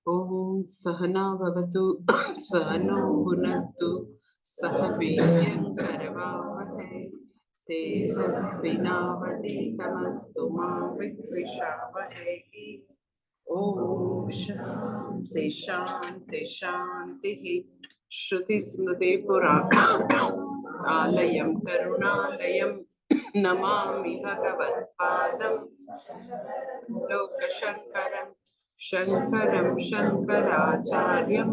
ओम सहना भवतु सहनो भुनक्तु सह वीर्यं करवावहै तेजस्विनावधीतमस्तु मा विद्विषावहै। ओम शांति शांति शांतिः। श्रुतिस्मृतिपुराणालयं करुणालयं नमामि भगवत्पादं लोकशङ्करं शङ्करं शङ्कराचार्यं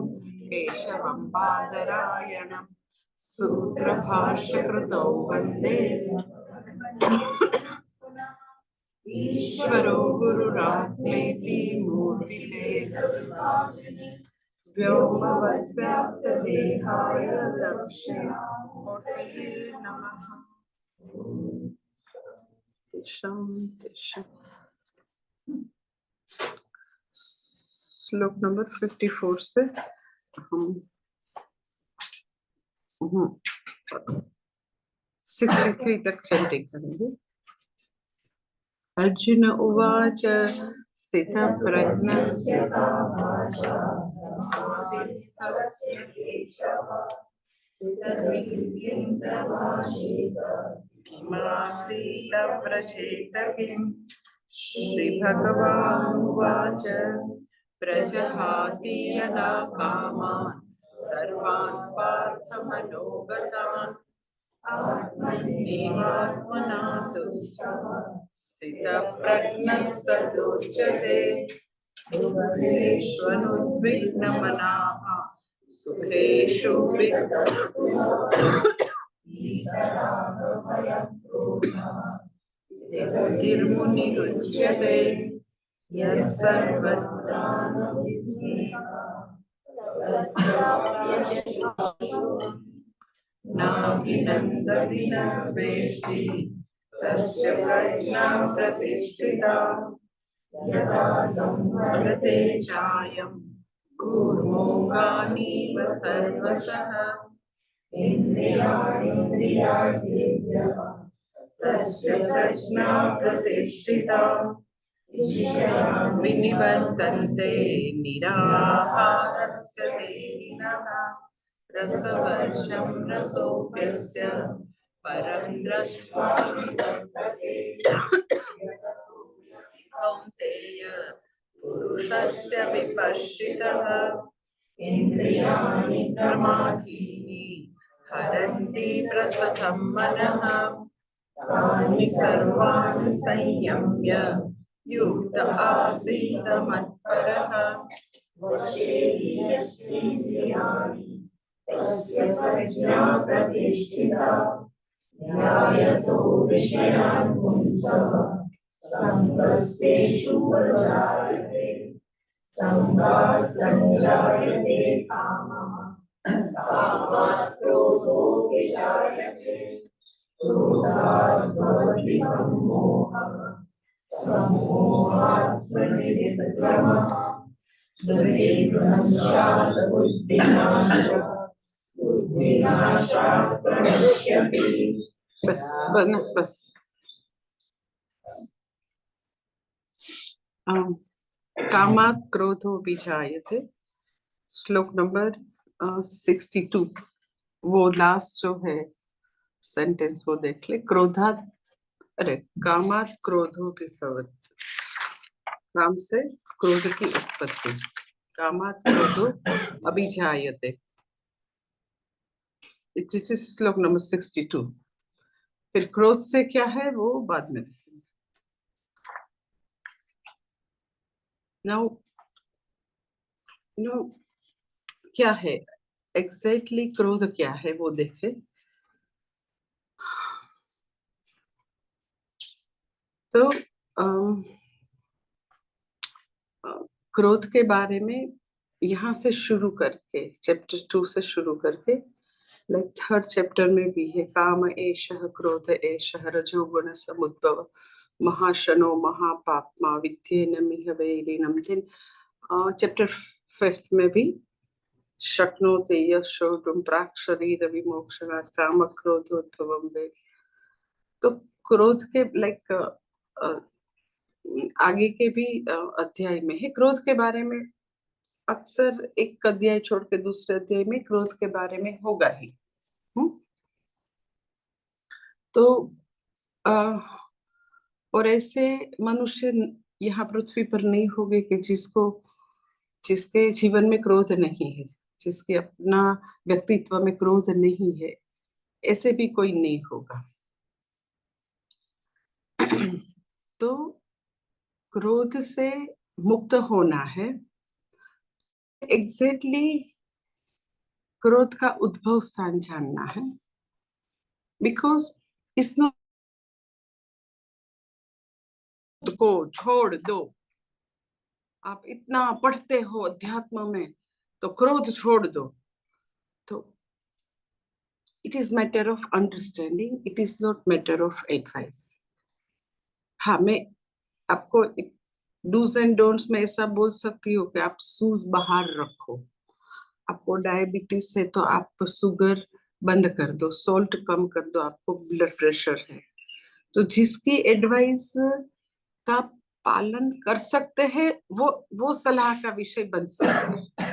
केशवं बादरायणं सूत्रभाष्यकृतौ वन्दे ईश्वरो गुरुरात्मेति मूर्तिभेदविभागिने व्योमवद्व्याप्तदेहाय दक्षिणामूर्तये नमः। शान्ति शान्ति। श्लोक नंबर 54 से हम 63 तक चैंटिंग करेंगे। अर्जुन उवाच स्थितप्रज्ञस्य समाधिस्थस्य केशव स्थितधीर्यं प्रभाषेत किमासीत व्रजेत किम्। श्रीभगवानुवाच प्रजहाति यदा कामान् सर्वान् पार्थमनोगतान् आत्मन्येवात्मना तुष्टः स्थितप्रज्ञस्तदुच्यते। दुःखेष्वनुद्विग्नमनाः सुखेषु स्थितिर्मुनिरुच्यते। यः नाभिनन्दति न द्वेष्टि तस्य प्रज्ञा प्रतिष्ठिता। यदा संवर्तते चायं कूर्मोऽङ्गानीव सर्वशः इन्द्रियाणीन्द्रियार्थेभ्यः तस्य प्रज्ञा प्रतिष्ठिता। विषयान् विनिवर्तन्ते निराहारस्य देहिनः रसवर्षं रसोऽप्यस्य परं दृष्ट्वा कौन्तेय पुरुषस्य विपश्चितः। इन्द्रियाणि प्रमाथीनि हरन्ति प्रसभं मनः तानि सर्वाणि संयम्य युक्त आसीत मत्परः। वशे यस्येन्द्रियाणि तस्य प्रज्ञा प्रतिष्ठिता। ध्यायतो विषयान् पुंसः संगस्तेषु प्रजायते संगात् संजायते कामः कामात् क्रोधो विजायते क्रोधात् भवति सम्मोहः सम्मोहात् स्मृतिविभ्रमः स्मृतिभ्रंशात् बुद्धिनाशः बुद्धिनाशात् प्रणश्यति। बस कामात् क्रोधो विजायते। श्लोक नंबर 62 वो लास्ट जो है सेंटेंस वो देख ले। क्रोधात कामात् क्रोधो विसवत्, काम से क्रोध की उत्पत्ति। कामात् क्रोधो अभिजायते। दिस इज श्लोक नंबर 62। फिर क्रोध से क्या है वो बाद में देखेंगे। नाउ क्या है एग्जैक्टली क्रोध क्या है वो देखें। तो क्रोध के बारे में यहाँ से शुरू करके चैप्टर 2 से शुरू करके लाइक 3rd चैप्टर में भी है। काम एषः क्रोध एषः रजोगुण समुद्भव महाशनो महापाप्मा विद्येन मिह वैरिणम्। देन चैप्टर 5th में भी शक्नोते यशोधुं प्राक् शरीर विमोक्षणात् काम क्रोधोद्भवं वे। तो क्रोध के लाइक आगे के भी अध्याय में है क्रोध के बारे में अक्सर एक अध्याय छोड़ के दूसरे अध्याय में क्रोध के बारे में होगा ही। तो और ऐसे मनुष्य यहाँ पृथ्वी पर नहीं होंगे कि जिसके जीवन में क्रोध नहीं है, जिसके अपना व्यक्तित्व में क्रोध नहीं है, ऐसे भी कोई नहीं होगा। तो क्रोध से मुक्त होना है। एग्जैक्टली क्रोध का उद्भव स्थान जानना है, बिकॉज इस को छोड़ दो। आप इतना पढ़ते हो अध्यात्म में, तो क्रोध छोड़ दो। तो it is matter of understanding, it is not matter of advice. हाँ, मैं आपको डूज एंड डोंट्स में ऐसा बोल सकती हूँ कि आप सूज बाहर रखो। आपको डायबिटीज है तो आप शुगर बंद कर दो, सॉल्ट कम कर दो, आपको ब्लड प्रेशर है तो जिसकी एडवाइस का पालन कर सकते हैं वो सलाह का विषय बन सकता है।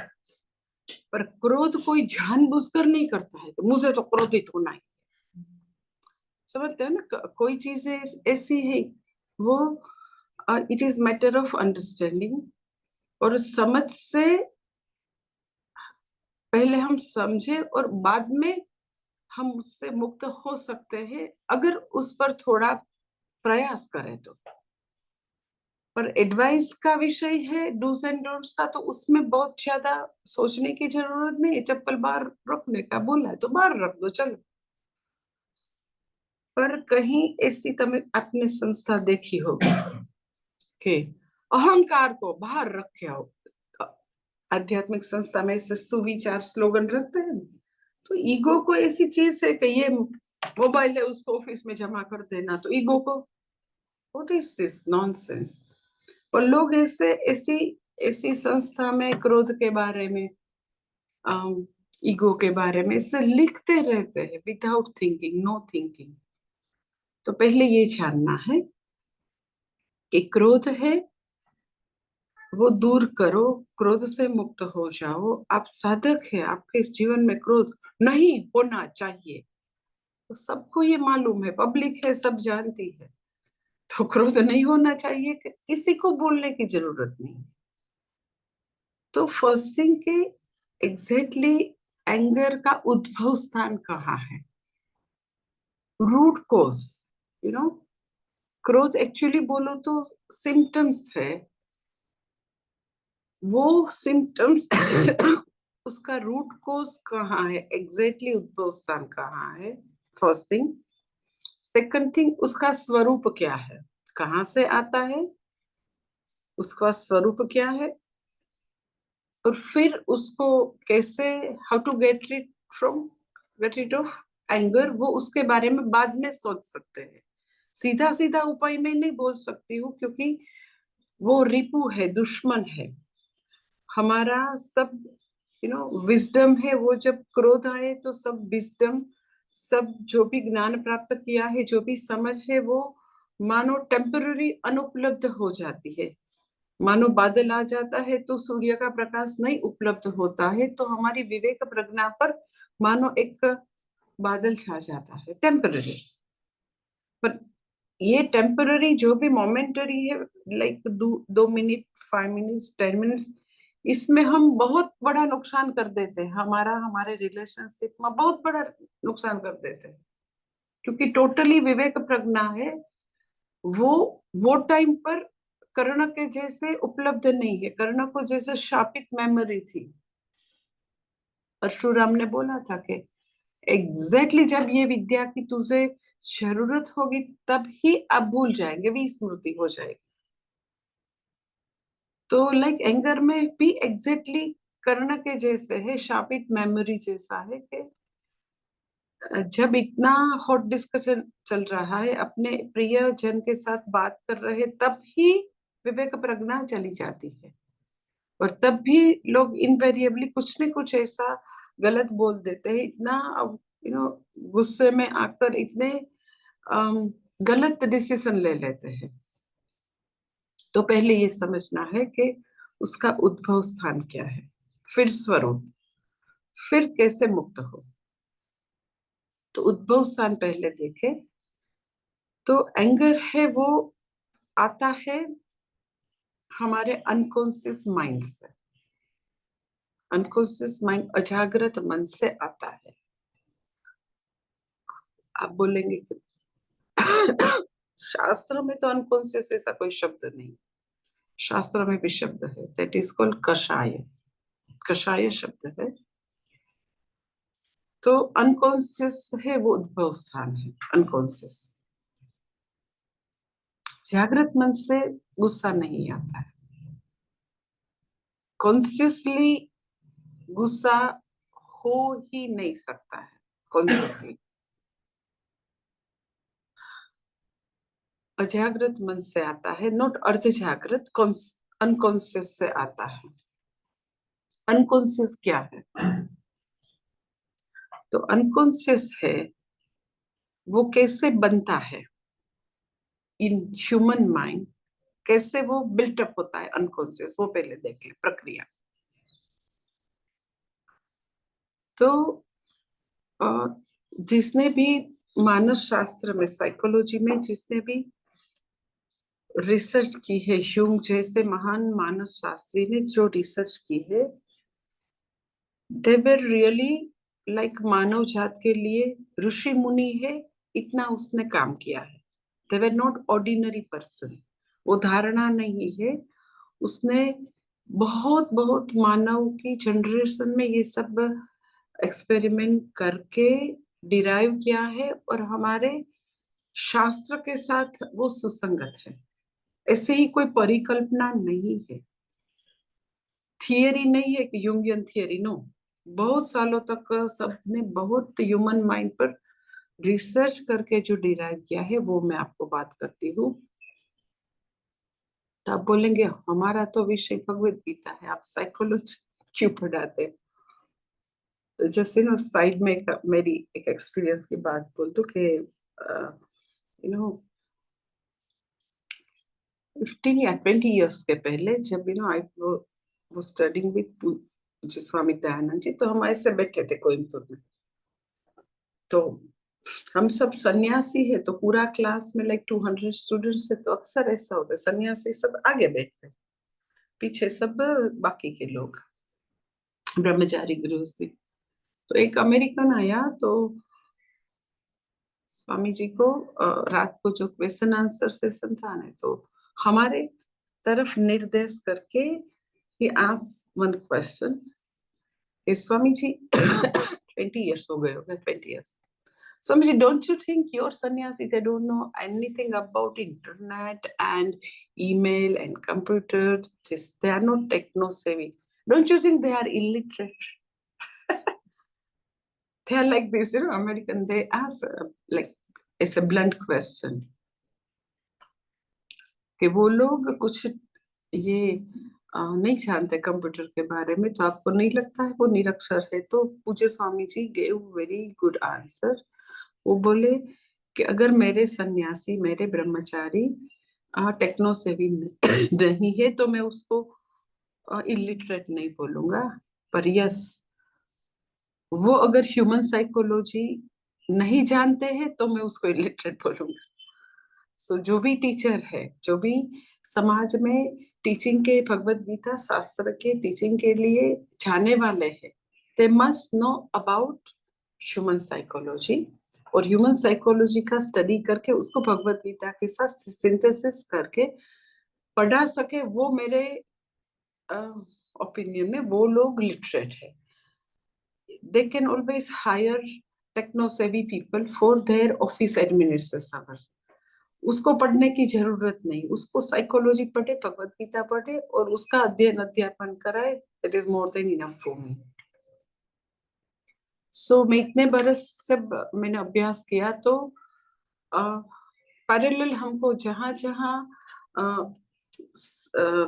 पर क्रोध कोई जानबूझकर नहीं करता है, तो मुझे तो क्रोधित होना है। समझते हो ना, कोई चीज ऐसी है वो it is matter of understanding. और समझ से पहले हम समझे और बाद में हम उससे मुक्त हो सकते हैं, अगर उस पर थोड़ा प्रयास करें तो। पर एडवाइस का विषय है डूज एंड डोंट्स का, तो उसमें बहुत ज्यादा सोचने की जरूरत नहीं है। चप्पल बाहर रखने का बोला है तो बाहर रख दो, चलो। पर कहीं ऐसी तमें आपने संस्था देखी होगी कि अहंकार को बाहर रखे हो। आध्यात्मिक संस्था में ऐसे सुविचार स्लोगन रखते हैं, तो ईगो को ऐसी चीज है कि ये मोबाइल है उसको ऑफिस में जमा कर देना, तो ईगो को व्हाट इज दिस नॉनसेंस। और लोग ऐसे ऐसी ऐसी संस्था में क्रोध के बारे में, ईगो के बारे में ऐसे लिखते रहते हैं विदाउट थिंकिंग, नो थिंकिंग। तो पहले ये जानना है कि क्रोध है वो दूर करो, क्रोध से मुक्त हो जाओ। आप साधक है, आपके जीवन में क्रोध नहीं होना चाहिए, तो सबको ये मालूम है, पब्लिक है, सब जानती है। तो क्रोध नहीं होना चाहिए, किसी को बोलने की जरूरत नहीं। तो फर्स्ट थिंग के एग्जैक्टली एंगर का उद्भव स्थान कहाँ है, रूट कोज। यू नो, क्रोध एक्चुअली बोलो तो सिम्टम्स है, वो सिम्टम्स उसका रूट कोज कहाँ है, एग्जैक्टली उद्भव स्थान कहाँ है, फर्स्ट थिंग। सेकंड थिंग, उसका स्वरूप क्या है, कहाँ से आता है, उसका स्वरूप क्या है। और फिर उसको कैसे, how to get rid of anger, वो उसके बारे में बाद में सोच सकते हैं। सीधा सीधा उपाय में नहीं बोल सकती हूँ, क्योंकि वो रिपु है, दुश्मन है हमारा। सब विजडम है, वो जब क्रोध आए तो सब विजडम, सब जो भी ज्ञान प्राप्त किया है, जो भी समझ है, वो मानो टेम्पररी अनुपलब्ध हो जाती है। मानो बादल आ जाता है तो सूर्य का प्रकाश नहीं उपलब्ध होता है, तो हमारी विवेक प्रज्ञा पर मानो एक बादल छा जाता है, टेम्पररी। पर ये टेम्पररी जो भी मोमेंटरी है, लाइक 2 मिनट, 5 मिनट, 10 मिनट, इसमें हम बहुत बड़ा नुकसान कर देते हैं, हमारे रिलेशनशिप में बहुत बड़ा नुकसान कर देते हैं, क्योंकि टोटली विवेक प्रज्ञा है वो टाइम पर कर्ण के जैसे उपलब्ध नहीं है। कर्ण को जैसे शापित मेमोरी थी। परशुराम ने बोला था कि एग्जैक्टली जब ये विद्या की तुझे जरूरत होगी तब ही आप भूल जाएंगे, विस्मृति हो जाएगी। तो लाइक एंगर में भी एग्जैक्टली कर्ण के जैसे है, शापित मेमोरी जैसा है कि जब इतना हॉट डिस्कशन चल रहा है, अपने प्रिय जन के साथ बात कर रहे, तब ही विवेक प्रज्ञा चली जाती है। और तब भी लोग इनवेरिएबली कुछ न कुछ ऐसा गलत बोल देते हैं, इतना गुस्से में आकर इतने गलत डिसीजन ले लेते हैं। तो पहले ये समझना है कि उसका उद्भव स्थान क्या है, फिर स्वरूप, फिर कैसे मुक्त हो। तो उद्भव स्थान पहले देखे तो एंगर है वो आता है हमारे अनकॉन्शियस माइंड से। अनकॉन्शियस माइंड अजागृत मन से आता है। आप बोलेंगे कि शास्त्र में तो अनकॉन्शियस ऐसा कोई शब्द नहीं। शास्त्र में भी शब्द है, दैट इज कॉल्ड कषाय। कषाय शब्द है। तो अनकॉन्शियस है वो उद्भव स्थान है, अनकॉन्शियस। जागृत मन से गुस्सा नहीं आता है। कॉन्शियसली गुस्सा हो ही नहीं सकता है, कॉन्शियसली। अजागृत मन से आता है, नॉट अर्ध जागृत, अनकॉन्शियस से आता है। अनकॉन्शियस क्या है? तो अनकॉन्शियस है वो कैसे बनता है इन ह्यूमन माइंड, कैसे वो बिल्टअप होता है अनकॉन्शियस, वो पहले देख ले प्रक्रिया। तो जिसने भी मानस शास्त्र में, साइकोलॉजी में जिसने भी रिसर्च की है, ह्यूम जैसे महान मानस शास्त्री ने जो रिसर्च की है, दे वर रियली लाइक मानव जात के लिए ऋषि मुनि है, इतना उसने काम किया है। दे वर नॉट ऑर्डिनरी पर्सन। वो धारणा नहीं है। उसने बहुत बहुत मानव की जनरेशन में ये सब एक्सपेरिमेंट करके डिराइव किया है, और हमारे शास्त्र के साथ वो सुसंगत है। ऐसे ही कोई परिकल्पना नहीं है, थियरी नहीं है कि यूंगियन थियरी, नो। बहुत सालों तक सबने बहुत ह्यूमन माइंड पर रिसर्च करके जो डिराइव किया है वो मैं आपको बात करती हूँ। तो आप बोलेंगे हमारा तो विषय भगवत गीता है, आप साइकोलॉजी क्यों पढ़ाते? तो जैसे ना साइड में मेरी एक एक्सपीरियंस की बात बोल दो कि यू नो 15 या 20 इयर्स के पहले, जब आई वो स्टडिंग विद स्वामी दयानंद जी, तो हम ऐसे बैठे थे कोयम्बतूर में। तो हम सब सन्यासी है, तो पूरा क्लास में लाइक 200 स्टूडेंट्स है, तो अक्सर ऐसा होता है सन्यासी सब आगे बैठते, पीछे सब बाकी के लोग ब्रह्मचारी गृहस्थी। तो एक अमेरिकन आया, तो स्वामी जी को रात को जो क्वेश्चन आंसर सेशन था ना, तो हमारे तरफ निर्देश करके he asked one question. Swami ji 20 years हो गए होंगे, 20 years. Swamiji, don't you think your sannyasi, they don't know anything about internet and email and computer? They are not techno savvy. Don't you think they are illiterate? They are like this, American. They ask like it's a blunt question. कि वो लोग कुछ ये नहीं जानते computer के बारे में, तो आपको नहीं लगता है वो निरक्षर है? तो पूज्य Swami ji gave very good answer. वो बोले कि अगर मेरे सन्यासी, मेरे ब्रह्मचारी टेक्नो सेवी नहीं है, तो मैं उसको इलिटरेट नहीं बोलूंगा। पर यस, वो अगर ह्यूमन साइकोलॉजी नहीं जानते हैं तो मैं उसको इलिटरेट बोलूंगा। सो जो भी टीचर है, जो भी समाज में टीचिंग के, भगवत गीता शास्त्र के टीचिंग के लिए जाने वाले हैं, they must know about human psychology. और ह्यूमन साइकोलॉजी का स्टडी करके उसको भगवत गीता के साथ सिंथेसिस करके पढ़ा सके, वो मेरे ओपिनियन में वो लोग लिटरेट है। They can always hire techno savvy people for their office administration. उसको पढ़ने की जरूरत नहीं, उसको साइकोलॉजी पढ़े, भगवत गीता पढ़े और उसका अध्ययन अध्यापन कराए, it is more than enough for me. So मैं इतने बरस जब मैंने अभ्यास किया, तो पैरेलल हमको जहां जहां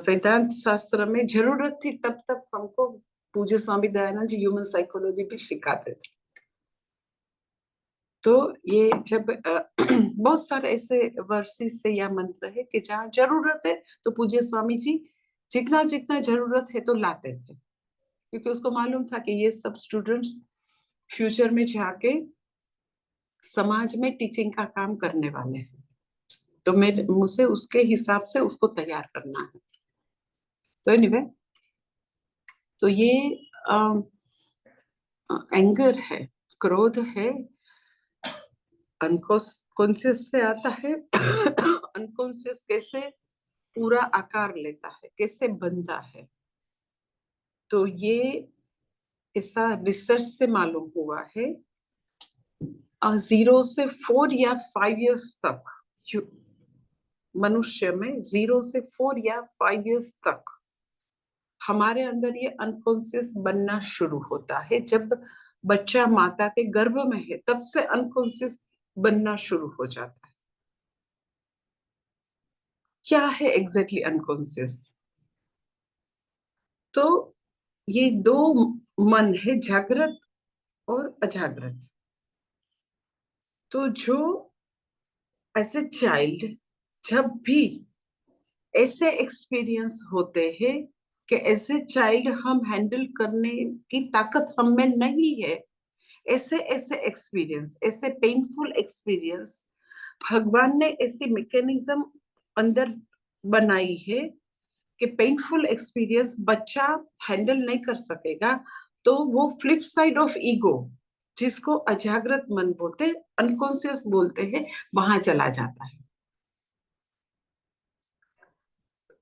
वेदांत शास्त्र में जरूरत थी, तब तक हमको पूज्य स्वामी दयानंद जी ह्यूमन साइकोलॉजी भी सिखाते थे। तो ये जब बहुत सारे ऐसे वर्सेस से या मंत्र है कि जहाँ जरूरत है तो पूज्य स्वामी जी जितना जितना जरूरत है तो लाते थे, क्योंकि उसको मालूम था कि ये सब स्टूडेंट्स फ्यूचर में जाके समाज में टीचिंग का काम करने वाले हैं, तो मेरे मुझे उसके हिसाब से उसको तैयार करना है। तो एनीवे, तो ये एंगर है, क्रोध है, अनकॉन्शियस से आता है। अनकॉन्शियस कैसे पूरा आकार लेता है, कैसे बनता है, तो ये ऐसा रिसर्च से मालूम हुआ है। 0 से 4 या 5 इयर्स तक मनुष्य में 0 से 4 या 5 इयर्स तक हमारे अंदर ये अनकॉन्शियस बनना शुरू होता है। जब बच्चा माता के गर्भ में है तब से अनकॉन्शियस बनना शुरू हो जाता है। क्या है एग्जैक्टली अनकॉन्शियस? तो ये दो मन है, जागृत और अजागृत। तो जो एज ए चाइल्ड जब भी ऐसे एक्सपीरियंस होते हैं कि एज ए चाइल्ड हम हैंडल करने की ताकत हम में नहीं है, ऐसे ऐसे एक्सपीरियंस, ऐसे पेनफुल एक्सपीरियंस, भगवान ने ऐसी मैकेनिज्म अंदर बनाई है कि पेनफुल एक्सपीरियंस बच्चा हैंडल नहीं कर सकेगा, तो वो फ्लिप साइड ऑफ ईगो, जिसको अजागृत मन बोलते हैं, अनकॉन्शियस बोलते हैं, वहां चला जाता है।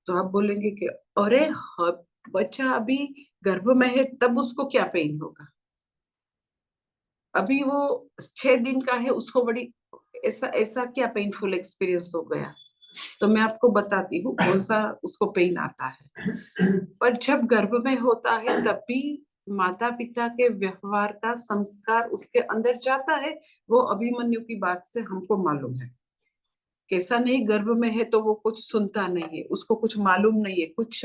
तो आप बोलेंगे कि अरे बच्चा अभी गर्भ में है तब उसको क्या पेन होगा, अभी वो 6 दिन का है उसको बड़ी ऐसा ऐसा क्या पेनफुल एक्सपीरियंस हो गया। तो मैं आपको बताती हूँ कौन सा उसको पेन आता है। पर जब गर्भ में होता है तब भी माता पिता के व्यवहार का संस्कार उसके अंदर जाता है। वो अभिमन्यु की बात से हमको मालूम है, कैसा नहीं, गर्भ में है तो वो कुछ सुनता नहीं है, उसको कुछ मालूम नहीं है, कुछ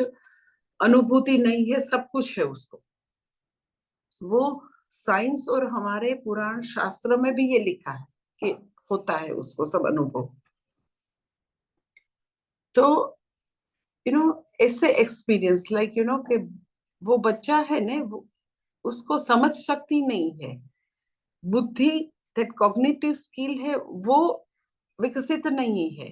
अनुभूति नहीं है, सब कुछ है उसको। वो साइंस और हमारे पुराण शास्त्र में भी ये लिखा है कि होता है उसको सब अनुभव। तो ऐसे एक्सपीरियंस लाइक कि वो बच्चा है ना, वो उसको समझ शक्ति नहीं है, बुद्धि, दैट कॉग्निटिव स्किल है, वो विकसित नहीं है,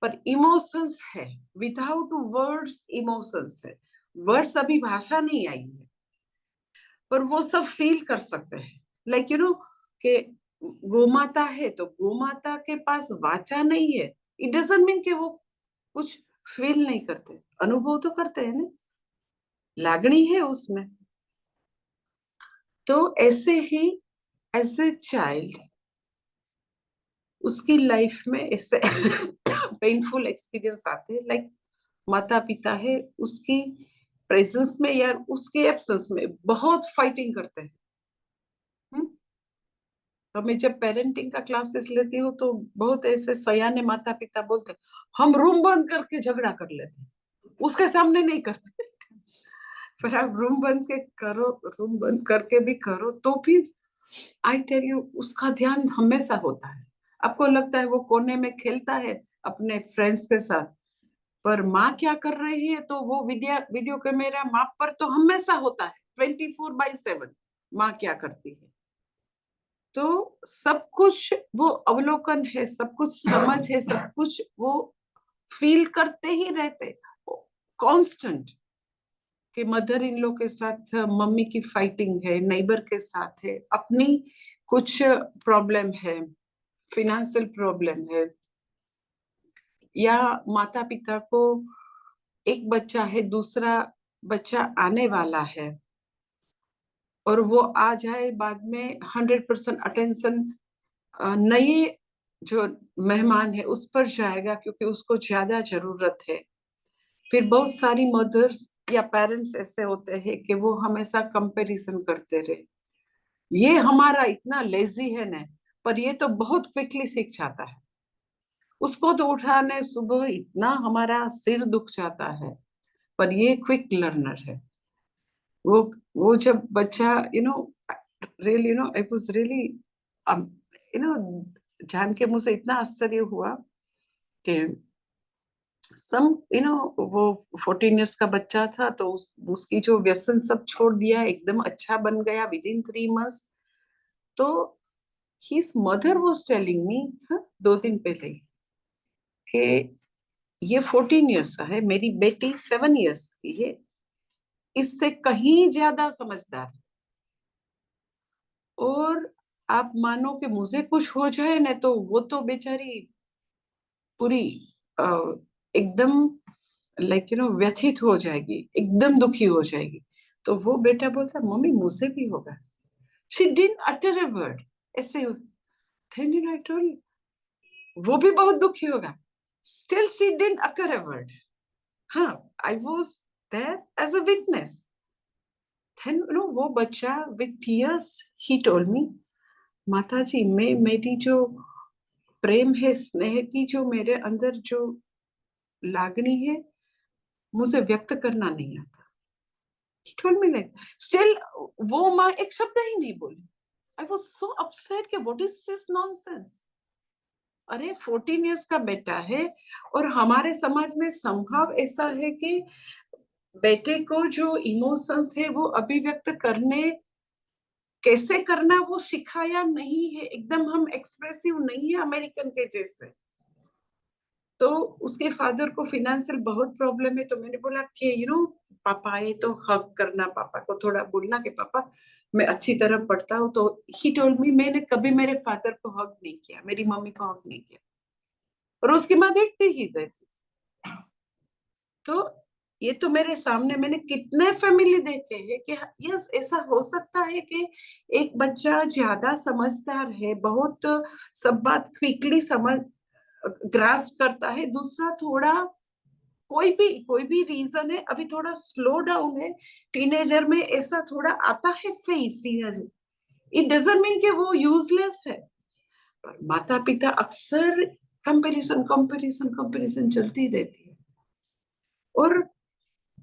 पर इमोशंस है, विदाउट वर्ड्स इमोशंस है। वर्ड्स अभी भाषा नहीं आई है, पर वो सब फील कर सकते हैं। लाइक कि गोमाता है तो गोमाता के पास वाचा नहीं है, इट डजंट मीन कि वो कुछ फील नहीं करते, अनुभव तो करते हैं ना, लागणी है उसमें। तो ऐसे ही एज ए चाइल्ड उसकी लाइफ में ऐसे पेनफुल एक्सपीरियंस आते हैं, लाइक माता पिता है उसकी प्रेजेंस में या उसके एब्सेंस में बहुत फाइटिंग करते हैं। हम्म? तो मैं जब पेरेंटिंग का क्लासेस लेती हूँ तो बहुत ऐसे सयाने माता पिता बोलते हम रूम बंद करके झगड़ा कर लेते, उसके सामने नहीं करते। पर आप रूम बंद के करो, रूम बंद करके भी करो तो भी आई टेल यू उसका ध्यान हमेशा होता है। आपको लगता है वो कोने में खेलता है अपने फ्रेंड्स के साथ, पर माँ क्या कर रही है तो वो वीडियो वीडियो कैमरा माँ पर तो हमेशा होता है, 24/7 माँ क्या करती है। तो सब कुछ वो अवलोकन है, सब कुछ समझ है, सब कुछ वो फील करते ही रहते कांस्टेंट। कि मदर इन लॉ के साथ मम्मी की फाइटिंग है, नेबर के साथ है, अपनी कुछ प्रॉब्लम है, फिनेंशियल प्रॉब्लम है, या माता पिता को एक बच्चा है, दूसरा बच्चा आने वाला है, और वो आ जाए बाद में 100% अटेंशन नए जो मेहमान है उस पर जाएगा क्योंकि उसको ज्यादा जरूरत है। फिर बहुत सारी मदर्स या पेरेंट्स ऐसे होते हैं कि वो हमेशा कंपैरिजन करते रहे, ये हमारा इतना लेजी है ना, पर ये तो बहुत क्विकली सीख जाता है, उसको तो उठाने सुबह इतना हमारा सिर दुख जाता है, पर ये क्विक लर्नर है। वो वो जब बच्चा really I was really you know जान के मुझे इतना आश्चर्य हुआ कि सम वो 14 इयर्स का बच्चा था, तो उसकी जो व्यसन सब छोड़ दिया, एकदम अच्छा बन गया विद इन 3 मंथ्स। तो his mother was telling me 2 दिन पहले कि ये 14 इयर्स का है, मेरी बेटी 7 इयर्स की है, इससे कहीं ज्यादा समझदार है। और आप मानो कि मुझे कुछ हो जाए ना, तो वो तो बेचारी पूरी अ, एकदम व्यथित हो जाएगी, एकदम दुखी हो जाएगी। तो वो बेटा बोलता, मम्मी मुझसे भी होगा। She didn't utter a word. ऐसे then I told, वो भी बहुत दुखी होगा। Still she didn't utter a word. हाँ, I was there as a witness. then वो बच्चा with tears he told me, माता जी, मैं मेरी जो प्रेम है, स्नेह की जो मेरे अंदर जो लागनी है, मुझे व्यक्त करना नहीं आता। He told me like, still वो माँ एक शब्द ही नहीं बोली। I was so upset कि what is this nonsense? अरे 14 इयर्स का बेटा है, और हमारे समाज में संभव ऐसा है कि बेटे को जो इमोशंस है वो अभिव्यक्त करने, कैसे करना वो सिखाया नहीं है, एकदम हम एक्सप्रेसिव नहीं है अमेरिकन के जैसे। तो उसके फादर को फाइनेंशियल बहुत प्रॉब्लम है, तो मैंने बोला कि पापा आए तो हक करना, पापा को थोड़ा बोलना कि पापा मैं अच्छी तरह पढ़ता हूँ। तो ही टोल्ड मी, मैंने कभी मेरे फादर को हक नहीं किया, मेरी मम्मी को हक नहीं किया, और उसकी माँ देखती ही रहती। तो ये तो मेरे सामने मैंने कितने फैमिली देखे हैं कि यस, ऐसा हो सकता है कि एक बच्चा ज्यादा समझदार है, बहुत सब बात क्विकली समझ ग्रास्प करता है, दूसरा थोड़ा कोई भी रीजन है, अभी थोड़ा स्लो डाउन है। टीनेजर में ऐसा थोड़ा आता है face teenager. It doesn't mean कि वो यूजलेस है। पर माता पिता अक्सर कंपैरिजन कंपैरिजन कंपैरिजन चलती रहती है। और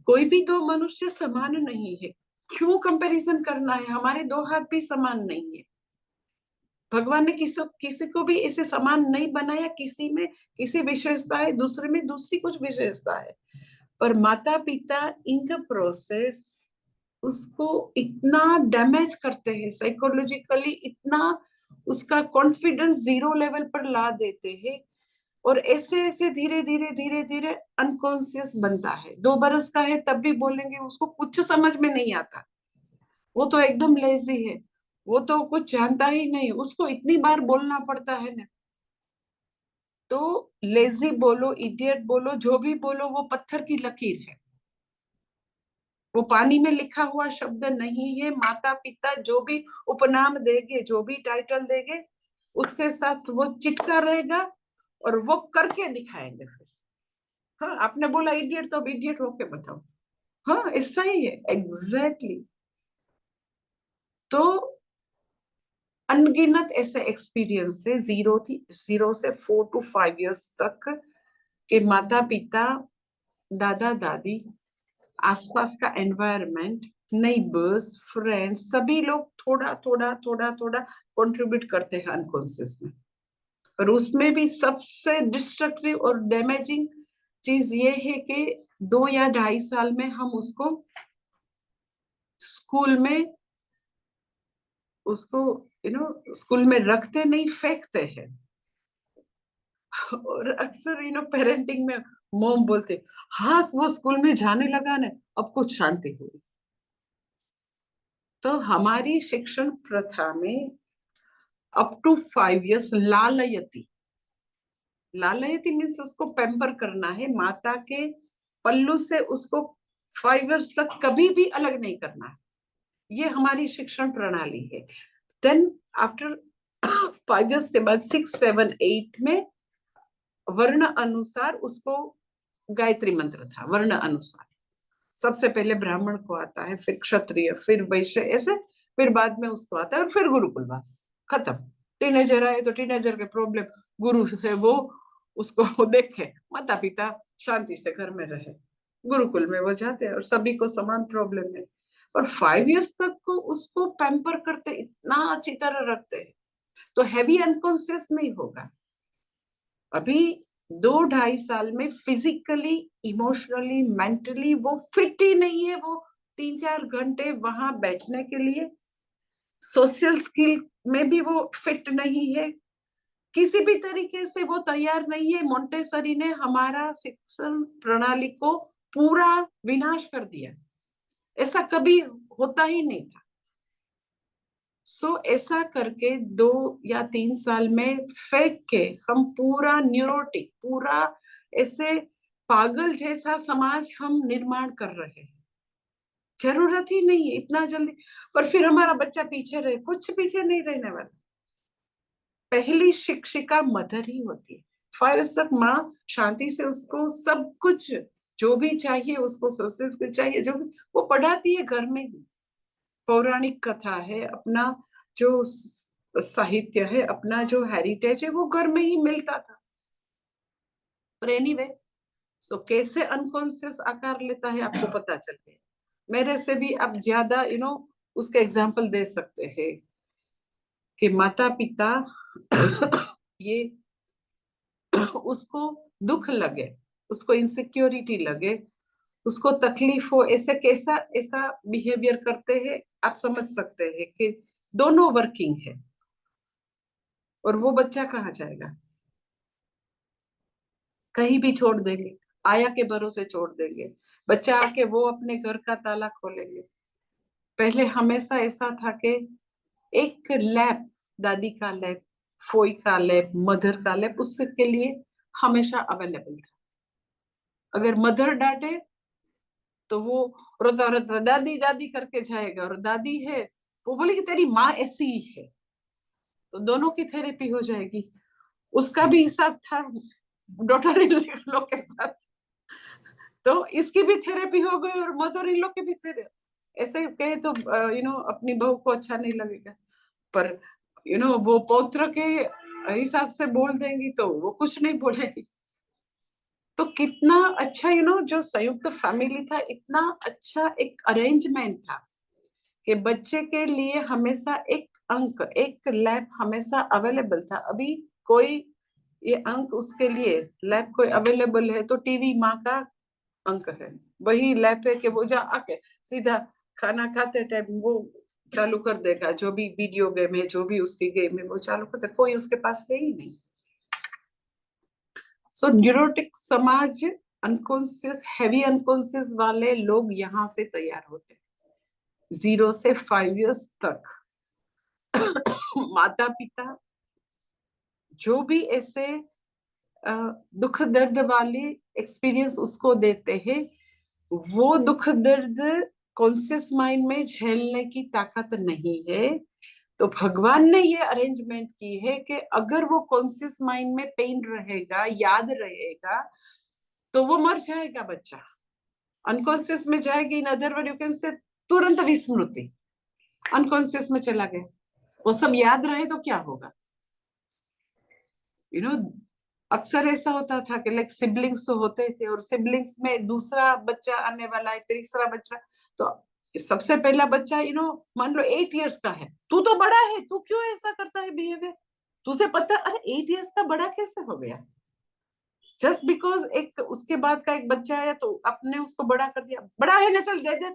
कोई भी दो मनुष्य समान नहीं है, क्यों कंपैरिजन करना है? हमारे दो हाथ भी समान नहीं है। भगवान ने किसी को भी ऐसे समान नहीं बनाया, किसी में किसी विशेषता है, दूसरे में दूसरी कुछ विशेषता है। पर माता पिता इन द प्रोसेस उसको इतना डैमेज करते हैं साइकोलॉजिकली, इतना उसका कॉन्फिडेंस जीरो लेवल पर ला देते हैं, और ऐसे ऐसे धीरे धीरे धीरे धीरे अनकॉन्शियस बनता है। 2 बरस का है तब भी बोलेंगे, उसको कुछ समझ में नहीं आता, वो तो एकदम लेजी है, वो तो कुछ जानता ही नहीं, उसको इतनी बार बोलना पड़ता है ना। तो लेजी बोलो, इडियट बोलो, जो भी बोलो, वो पत्थर की लकीर है, वो पानी में लिखा हुआ शब्द नहीं है। माता पिता जो भी उपनाम देंगे, जो भी टाइटल देंगे, उसके साथ वो चिटका रहेगा, और वो करके दिखाएंगे फिर। हाँ, आपने बोला इडियट, तो अब इडियट होके बताओ। हाँ, ऐसा ही है एग्जैक्टली। तो अनगिनत ऐसे एक्सपीरियंस है, 0 से 4 to 5 इयर्स तक के माता पिता, दादा दादी, आसपास का एनवायरनमेंट, नेबर्स, फ्रेंड्स, सभी लोग थोड़ा थोड़ा थोड़ा थोड़ा कंट्रीब्यूट करते हैं अनकॉन्शियस में। और उसमें भी सबसे डिस्ट्रक्टिव और डैमेजिंग चीज ये है कि 2 या 2.5 साल में हम उसको स्कूल में उसको स्कूल में रखते नहीं, फेंकते हैं। और अक्सर पेरेंटिंग में मॉम बोलते, हाँ वो स्कूल में जाने लगा ना, अब कुछ शांति हुई। तो हमारी शिक्षण प्रथा में अप टू 5 इयर्स लालयति, लालयति मीन्स उसको पैम्पर करना है, माता के पल्लू से उसको 5 इयर्स तक कभी भी अलग नहीं करना है। ये हमारी शिक्षण प्रणाली है। देन आफ्टर 5 इयर्स के बाद 6, 7, 8 में वर्ण अनुसार उसको गायत्री मंत्र था, वर्ण अनुसार। सबसे पहले ब्राह्मण को आता है, फिर क्षत्रिय, फिर वैश्य, ऐसे फिर बाद में उसको आता है, और फिर गुरुकुलवास खत्म। टीनेजर आए तो टीनेजर के प्रॉब्लम, गुरु से वो उसको देखे, माता पिता शांति से घर में रहे, गुरुकुल में वो जाते हैं, और सभी को समान प्रॉब्लम है। और 5 इयर्स तक को उसको पैम्पर करते, इतना अच्छी तरह रखते हैं, तो हैवी अनकॉन्शियस नहीं होगा। अभी 2-2.5 साल में फिजिकली, इमोशनली, मेंटली वो फिट ही नहीं है। वो 3-4 घंटे वहां बैठने के लिए, सोशल स्किल में भी वो फिट नहीं है, किसी भी तरीके से वो तैयार नहीं है। मोंटेसरी ने हमारा शिक्षण प्रणाली को पूरा विनाश कर दिया, ऐसा कभी होता ही नहीं था। ऐसा करके 2 या 3 साल में फेंक के हम पूरा न्यूरोटिक, पूरा ऐसे पागल जैसा समाज हम निर्माण कर रहे हैं। जरूरत ही नहीं है इतना जल्दी। पर फिर हमारा बच्चा पीछे रहे, कुछ पीछे नहीं रहने वाला। पहली शिक्षिका मदर ही होती है। फर्स्ट तक माँ शांति से उसको सब कुछ जो भी चाहिए, उसको सोर्सेस चाहिए जो भी, वो पढ़ाती है घर में ही। पौराणिक कथा है, अपना जो साहित्य है, अपना जो हेरिटेज है, वो घर में ही मिलता था। पर एनीवे, कैसे अनकॉन्शियस आकार लेता है आपको पता चल गया। मेरे से भी अब ज्यादा उसके एग्जाम्पल दे सकते हैं कि माता पिता ये उसको दुख लगे, उसको इनसिक्योरिटी लगे, उसको तकलीफ हो, ऐसे कैसा ऐसा बिहेवियर करते हैं। आप समझ सकते हैं कि दोनों वर्किंग है, और वो बच्चा कहाँ जाएगा? कहीं भी छोड़ देंगे, आया के भरोसे छोड़ देंगे। बच्चा आके वो अपने घर का ताला खोलेंगे। पहले हमेशा ऐसा था कि एक लैब, दादी का लैब, फोई का लैब, मदर का लैब उसके लिए हमेशा अवेलेबल था। अगर मदर डांटे तो वो रोता रोता दादी दादी करके जाएगा, और दादी है वो बोलेगी तेरी माँ ऐसी ही है, तो दोनों की थेरेपी हो जाएगी। उसका भी हिसाब था डॉटर इन लॉ के साथ, तो इसकी भी थेरेपी हो गई और मदर इन लॉ की भी थेरेपी। ऐसे कहे तो अपनी बहू को अच्छा नहीं लगेगा, पर वो पौत्र के हिसाब से बोल देंगी तो वो कुछ नहीं बोलेगी। तो कितना अच्छा जो संयुक्त फैमिली था, इतना अच्छा एक अरेंजमेंट था कि बच्चे के लिए हमेशा एक अंक, एक लैब हमेशा अवेलेबल था। अभी कोई ये अंक उसके लिए लैब कोई अवेलेबल है तो टीवी माँ का अंक है, वही लैब है कि वो जा आके सीधा खाना खाते टाइम वो चालू कर देगा, जो भी वीडियो गेम है, जो भी उसकी गेम है वो चालू कर दे, कोई उसके पास है ही नहीं। न्यूरोटिक समाज, अनकॉन्शियस, हैवी अनकॉन्शियस वाले लोग यहाँ से तैयार होते हैं 0 से 5 इयर्स तक। माता पिता जो भी ऐसे दुख दर्द वाली एक्सपीरियंस उसको देते हैं, वो दुख दर्द कॉन्शियस माइंड में झेलने की ताकत नहीं है। तो भगवान ने ये अरेंजमेंट की है कि अगर वो कॉन्शियस माइंड में पेन रहेगा, याद रहेगा, तो वो मर जाएगा बच्चा, अनकॉन्शियस में जाएगी। इन other word you can say तुरंत विस्मृति, अनकॉन्शियस में चला गया। वो सब याद रहे तो क्या होगा? यू नो अक्सर ऐसा होता था कि लाइक सिबलिंग्स तो होते थे, और सिबलिंग्स में दूसरा बच्चा आने वाला है, तीसरा बच्चा, तो सबसे पहला बच्चा मान लो 8 इयर्स का है, तू तो बड़ा है, तू क्यों ऐसा करता है बिहेवियर? तुझे पता, अरे 8 इयर्स का बड़ा कैसे हो गया? जस्ट बिकॉज एक उसके बाद का एक बच्चा आया तो आपने उसको बड़ा कर दिया, बड़ा है ना चल दे दे।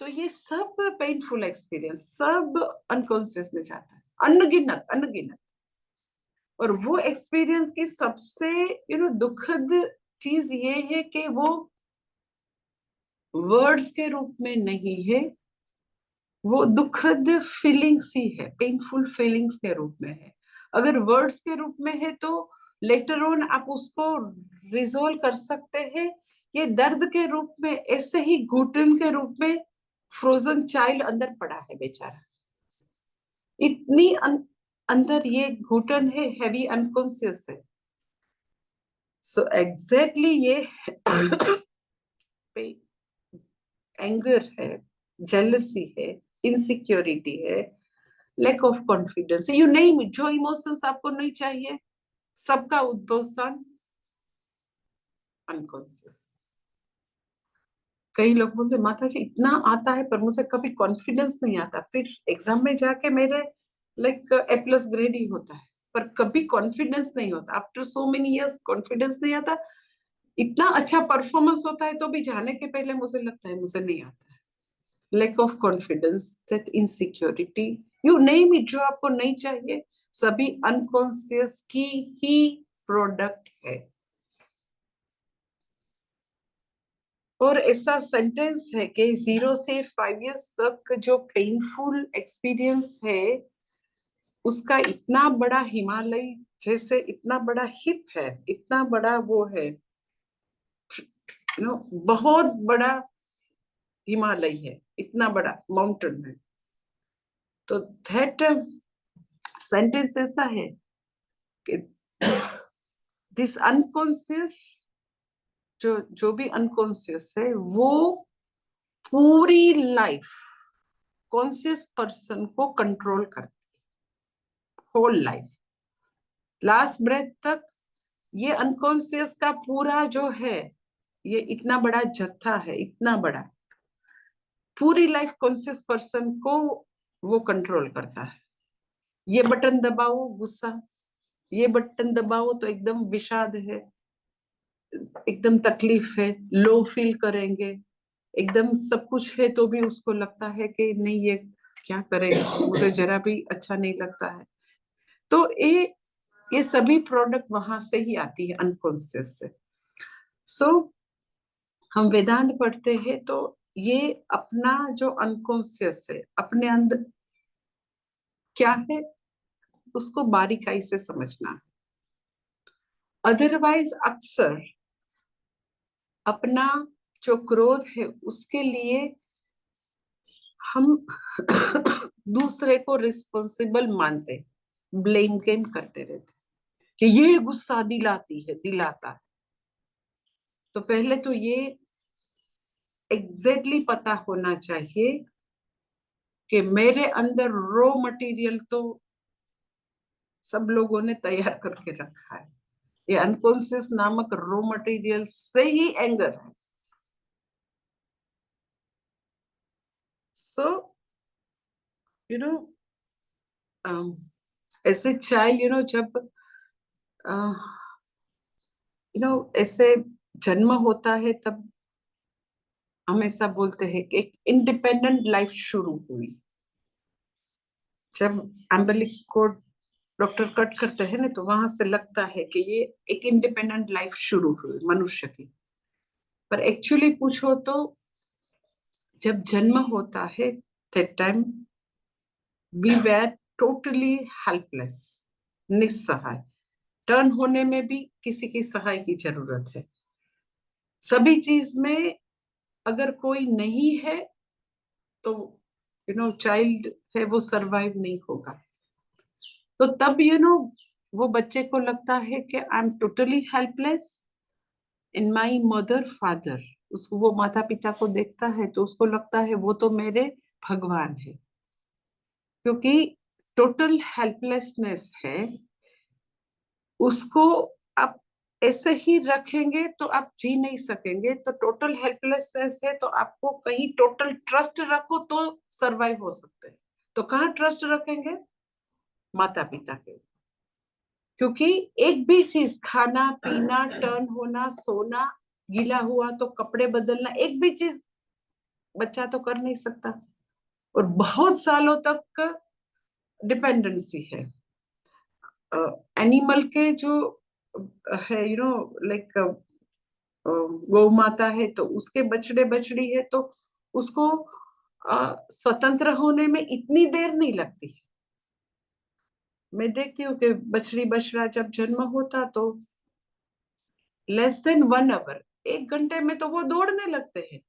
तो ये सब पेनफुल एक्सपीरियंस सब अनकॉन्शियस में जाता है, अनगिनत अनगिनत। और वो एक्सपीरियंस की सबसे दुखद चीज ये है कि वो वर्ड्स के रूप में नहीं है, वो दुखद फीलिंग्स ही है, पेनफुल फीलिंग्स के रूप में है। अगर वर्ड्स के रूप में है तो लेटर ऑन आप उसको रिजोल्व कर सकते हैं। ये दर्द के रूप में, ऐसे ही घुटन के रूप में फ्रोजन चाइल्ड अंदर पड़ा है बेचारा, इतनी अंदर ये घुटन है, हैवी अनकॉन्शियस है। एग्जैक्टली ये एंगर है, जेलसी है, इनसिक्योरिटी है, लैक ऑफ कॉन्फिडेंस, यू नहीं, जो इमोशंस आपको नहीं चाहिए, सबका उद्भव स्थान अनकॉन्शियस। कई लोग बोलते माता जी इतना आता है पर मुझे कभी कॉन्फिडेंस नहीं आता, फिर एग्जाम में जाके मेरे लाइक A+ ग्रेड ही होता है, पर कभी कॉन्फिडेंस नहीं होता। After so many years confidence नहीं आता। इतना अच्छा परफॉर्मेंस होता है तो भी जाने के पहले मुझे लगता है मुझे नहीं आता है। Lack of confidence, that insecurity, you name it, जो आपको नहीं चाहिए सभी अनकॉन्शियस की ही प्रोडक्ट है। और ऐसा सेंटेंस है कि 0 से 5 इयर्स तक जो पेनफुल एक्सपीरियंस है उसका इतना बड़ा हिमालय जैसे इतना बड़ा हिप है, इतना बड़ा वो है, बहुत बड़ा हिमालय है, इतना बड़ा माउंटेन है। तो दैट सेंटेंस ऐसा है कि दिस अनकॉन्शियस, जो भी अनकॉन्शियस है वो पूरी लाइफ कॉन्शियस पर्सन को कंट्रोल करती है, होल लाइफ, लास्ट ब्रेथ तक। ये अनकॉन्शियस का पूरा जो है, ये इतना बड़ा जत्था है, इतना बड़ा, पूरी लाइफ कॉन्शियस पर्सन को वो कंट्रोल करता है। ये बटन दबाओ गुस्सा, ये बटन दबाओ तो एकदम विषाद है, एकदम तकलीफ है, लो फील करेंगे, एकदम सब कुछ है तो भी उसको लगता है कि नहीं ये क्या करेगा, मुझे जरा भी अच्छा नहीं लगता है। तो ये सभी प्रोडक्ट वहां से ही आती है, अनकॉन्शियस से। सो हम वेदांत पढ़ते हैं तो ये अपना जो अनकॉन्शियस है अपने अंदर क्या है उसको बारीकाई से समझना है। अदरवाइज अक्सर अपना जो क्रोध है उसके लिए हम दूसरे को रिस्पॉन्सिबल मानते, ब्लेम गेम करते रहते कि ये गुस्सा दिलाता है। तो पहले तो ये एग्जैक्टली पता होना चाहिए कि मेरे अंदर रॉ मटेरियल तो सब लोगों ने तैयार करके रखा है, ये अनकॉन्शियस नामक रॉ मटेरियल से ही एंगर है। सो यू नो ऐसे चाइल्ड जब ऐसे जन्म होता है तब हमेशा बोलते हैं कि एक इंडिपेंडेंट लाइफ शुरू हुई। जब एम्बेलिक कोड डॉक्टर कट करते हैं ना तो वहां से लगता है कि ये एक इंडिपेंडेंट लाइफ शुरू हुई मनुष्य की। पर एक्चुअली पूछो तो जब जन्म होता है that time we were totally helpless, निस्सहाय। टर्न होने में भी किसी की सहाय की जरूरत है। सभी चीज में अगर कोई नहीं है तो चाइल्ड है वो सरवाइव नहीं होगा। तो तब वो बच्चे को लगता है कि I am totally helpless in my mother father. उसको वो माता पिता को देखता है तो उसको लगता है वो तो मेरे भगवान है, क्योंकि टोटल हेल्पलेसनेस है। उसको आप ऐसे ही रखेंगे तो आप जी नहीं सकेंगे। तो टोटल हेल्पलेसनेस है तो आपको कहीं टोटल ट्रस्ट रखो तो सरवाइव हो सकते हैं। तो कहाँ ट्रस्ट रखेंगे? माता पिता के। क्योंकि एक भी चीज, खाना पीना, टर्न होना, सोना, गीला हुआ तो कपड़े बदलना, एक भी चीज बच्चा तो कर नहीं सकता। और बहुत सालों तक डिपेंडेंसी है। एनिमल के जो है लाइक गौ माता है तो उसके बछड़े बछड़ी है तो उसको स्वतंत्र होने में इतनी देर नहीं लगती है। मैं देखती हूँ कि बछड़ी बछड़ा जब जन्म होता तो लेस देन 1 आवर, 1 घंटे में तो वो दौड़ने लगते हैं।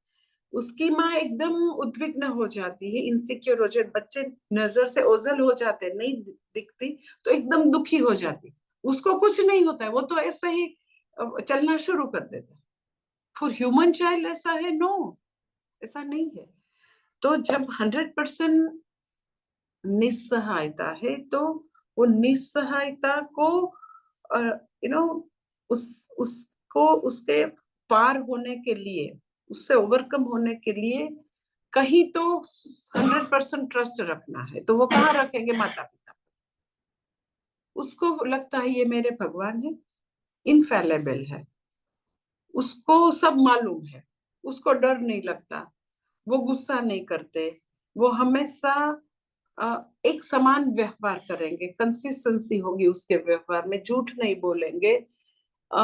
उसकी माँ एकदम उद्विग्न हो जाती है, इनसिक्योर हो जाती, बच्चे नजर से ओझल हो जाते, नहीं दिखती तो एकदम दुखी हो जाती। उसको कुछ नहीं होता है, वो तो ऐसे ही चलना शुरू कर देता है। फॉर ह्यूमन चाइल्ड ऐसा है? नो, ऐसा नहीं है। तो जब 100% निस्सहायता है तो वो निस्सहायता को यू नो उसको उसके पार होने के लिए, उससे ओवरकम होने के लिए कहीं तो 100% ट्रस्ट रखना है। तो वो कहाँ रखेंगे? माता पिता। उसको लगता है ये मेरे भगवान है, इनफेलेबल है, उसको सब मालूम है, उसको डर नहीं लगता, वो गुस्सा नहीं करते, वो हमेशा एक समान व्यवहार करेंगे, कंसिस्टेंसी होगी उसके व्यवहार में, झूठ नहीं बोलेंगे,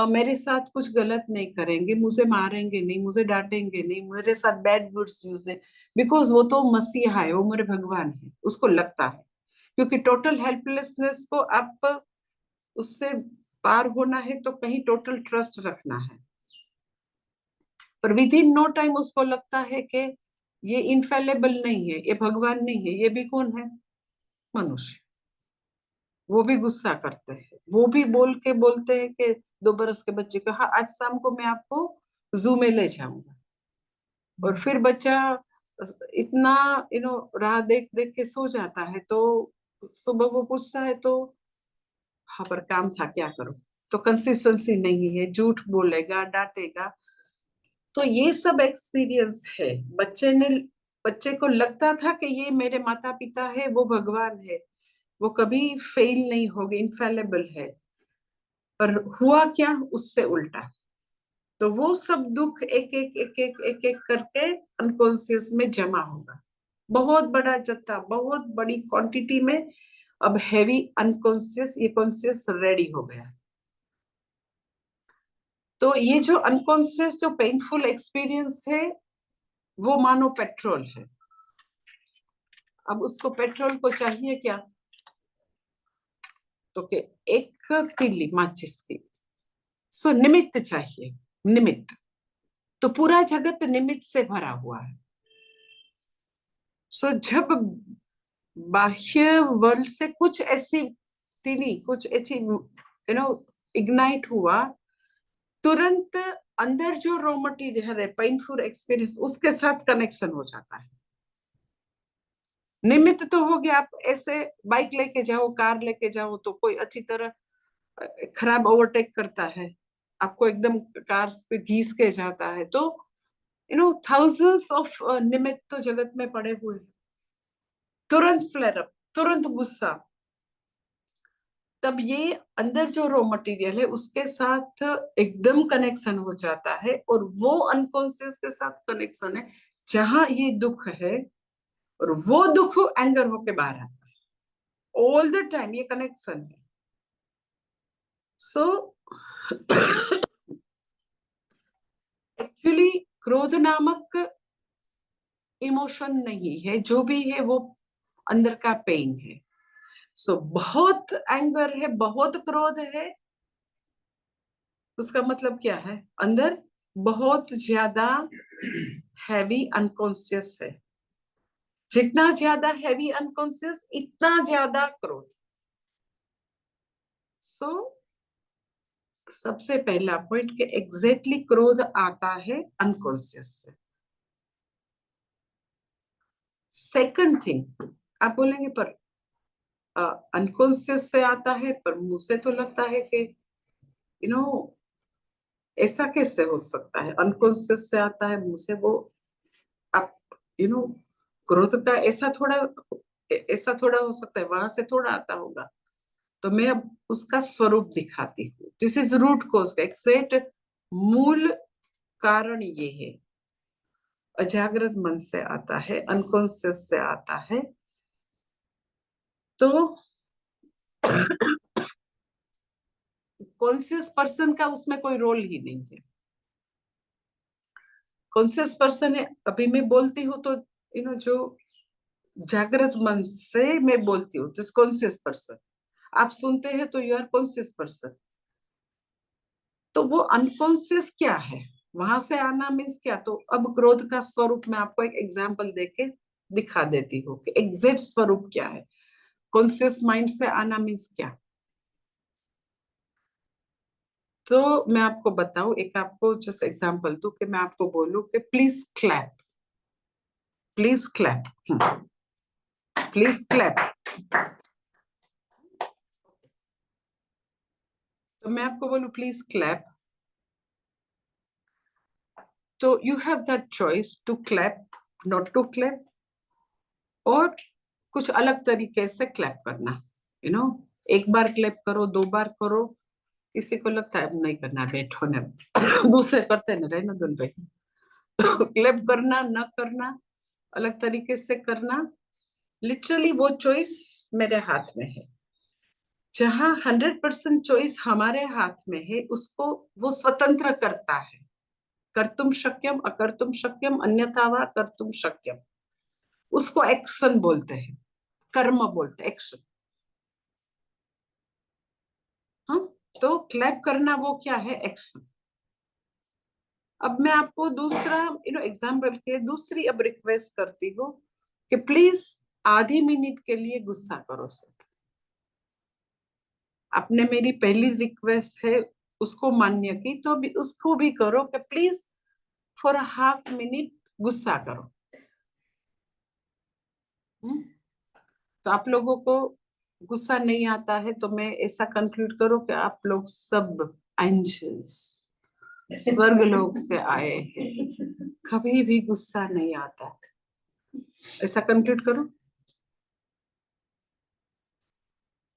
मेरे साथ कुछ गलत नहीं करेंगे, मुझे मारेंगे नहीं, मुझे डांटेंगे नहीं, मेरे साथ बैड वर्ड्स यूज नहीं, बिकॉज वो तो मसीहा है, वो मेरे भगवान है, उसको लगता है। क्योंकि टोटल हेल्पलेसनेस को आप उससे पार होना है तो कहीं टोटल ट्रस्ट रखना है, पर विद इन नो टाइम उसको लगता है कि ये इनफेलेबल नहीं है, ये भगवान नहीं है, ये भी कौन है, मनुष्य। वो भी गुस्सा करते हैं, वो भी बोल के बोलते हैं कि 2 बरस के बच्चे को, हाँ आज शाम को मैं आपको जू में ले जाऊंगा, और फिर बच्चा इतना राह देख देख के सो जाता है, तो सुबह वो पूछता है तो हाँ पर काम था क्या करूं, तो कंसिस्टेंसी नहीं है, झूठ बोलेगा, डांटेगा। तो ये सब एक्सपीरियंस है, बच्चे को लगता था कि ये मेरे माता पिता है, वो भगवान है, वो कभी फेल नहीं होगी, इनफेलेबल है, पर हुआ क्या, उससे उल्टा। तो वो सब दुख एक एक एक एक एक एक करके अनकॉन्शियस में जमा होगा, बहुत बड़ा जत्था, बहुत बड़ी क्वांटिटी में। अब हैवी अनकॉन्शियस, ये कॉन्शियस रेडी हो गया। तो ये जो अनकॉन्शियस जो पेनफुल एक्सपीरियंस है, वो मानो पेट्रोल है। अब उसको पेट्रोल को चाहिए क्या, तो कि एक तीली माचिस की, सो निमित्त चाहिए, निमित्त। तो पूरा जगत निमित्त से भरा हुआ है। सो जब बाह्य वर्ल्ड से कुछ ऐसी तीली, कुछ ऐसी इग्नाइट हुआ, तुरंत अंदर जो रॉ मटीरियल है, पेनफुल एक्सपीरियंस, उसके साथ कनेक्शन हो जाता है। निमित्त तो हो गया, आप ऐसे बाइक लेके जाओ, कार लेके जाओ, तो कोई अच्छी तरह खराब ओवरटेक करता है, आपको एकदम कार पे घीस के जाता है, तो थाउजेंड्स ऑफ निमित्त तो जगत में पड़े हुए हैं। तुरंत फ्लेयर अप, तुरंत गुस्सा, तब ये अंदर जो रॉ मटेरियल है उसके साथ एकदम कनेक्शन हो जाता है, और वो अनकॉन्शियस के साथ कनेक्शन है जहां ये दुख है, और वो दुख एंगर होके बाहर आता है। ऑल द टाइम ये कनेक्शन है। सो एक्चुअली क्रोध नामक इमोशन नहीं है, जो भी है वो अंदर का पेन है। सो बहुत एंगर है, बहुत क्रोध है, उसका मतलब क्या है, अंदर बहुत ज्यादा हैवी अनकॉन्शियस है। जितना ज्यादा हैवी अनकॉन्शियस, इतना ज्यादा क्रोध। सो सबसे पहला पॉइंट कि एग्जैक्टली क्रोध आता है अनकॉन्शियस से। सेकंड थिंग, आप बोलेंगे पर अनकॉन्शियस से आता है, पर मुझे तो लगता है कि यू नो ऐसा कैसे हो सकता है, अनकॉन्शियस से आता है मुझे, वो आप यू नो क्रोध का ऐसा थोड़ा हो सकता है, वहां से थोड़ा आता होगा। तो मैं अब उसका स्वरूप दिखाती हूँ। This is root cause, exact मूल कारण ये है, अजागृत मन से आता है, अनकॉन्शियस से आता है। तो कॉन्शियस पर्सन का उसमें कोई रोल ही नहीं है। कॉन्शियस पर्सन है, अभी मैं बोलती हूँ तो जो जागृत मन से मैं बोलती हूँ, जिस कॉन्शियस पर्सन, आप सुनते हैं तो यू आर कॉन्शियस पर्सन। तो वो अनकॉन्शियस क्या है, वहां से आना मीन्स क्या। तो अब क्रोध का स्वरूप मैं आपको एक एग्जाम्पल देके दिखा देती हूँ कि एग्जैक्ट स्वरूप क्या है, कॉन्शियस माइंड से आना मीन्स क्या। तो मैं आपको बताऊं, एक आपको जस्ट एग्जांपल दूं कि मैं आपको बोलूं कि please clap, please clap, please clap. तो मैं आपको बोलूं प्लीज क्लैप, तो you have that choice to clap, not to clap, और कुछ अलग तरीके से क्लैप करना, यू नो एक बार क्लैप करो, 2 बार करो, किसी को लगता है अब नहीं करना, बैठो ने दूसरे करते न रहे ना दोनों भाई। तो क्लैप करना ना करना, अलग तरीके से करना, लिटरली वो चॉइस मेरे हाथ में है। जहां 100% चॉइस हमारे हाथ में है, उसको वो स्वतंत्र करता है। कर्तुम शक्यम अकर्तुम शक्यम अन्यथा वा कर्तुम शक्यम, उसको एक्शन बोलते हैं, कर्म बोलते हैं, एक्शन। हाँ, तो क्लैप करना वो क्या है, एक्शन। अब मैं आपको दूसरा एग्जाम्पल के दूसरी अब रिक्वेस्ट करती हूँ कि प्लीज आधी मिनट के लिए गुस्सा करो सब। आपने मेरी पहली रिक्वेस्ट है उसको मान्य की, तो भी उसको भी करो कि प्लीज फॉर हाफ मिनट गुस्सा करो। तो आप लोगों को गुस्सा नहीं आता है, तो मैं ऐसा कंक्लूड करो कि आप लोग सब एंजल्स स्वर्ग लोक से आए हैं, कभी भी गुस्सा नहीं आता, ऐसा कंक्लूड करो।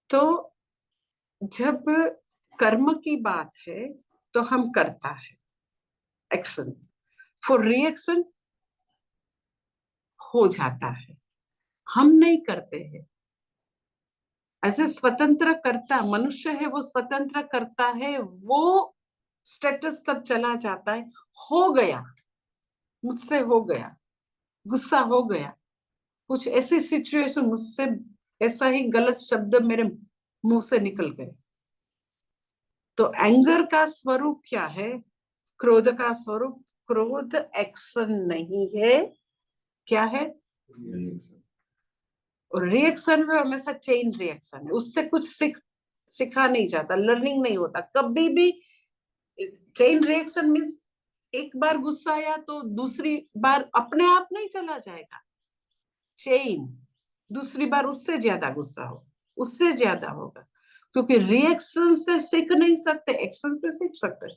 तो जब कर्म की बात है तो हम करता है एक्शन, फॉर रिएक्शन हो जाता है, हम नहीं करते हैं। ऐसे स्वतंत्र करता मनुष्य है, वो स्वतंत्र करता है, वो स्टेटस तब चला जाता है, हो गया मुझसे, हो गया गुस्सा, हो गया कुछ ऐसी सिचुएशन, मुझसे ऐसा ही गलत शब्द मेरे मुंह से निकल गए। तो एंगर का स्वरूप क्या है, क्रोध का स्वरूप, क्रोध एक्शन नहीं है, क्या है, और रिएक्शन में हमेशा चेन रिएक्शन है, उससे कुछ सिखा नहीं जाता, लर्निंग नहीं होता कभी भी। चेन रिएक्शन मीन्स एक बार गुस्सा आया तो दूसरी बार अपने आप नहीं चला जाएगा, चेन, दूसरी बार उससे ज्यादा गुस्सा हो, उससे ज्यादा होगा, क्योंकि रिएक्शन से सीख नहीं सकते, एक्शन से सीख सकते।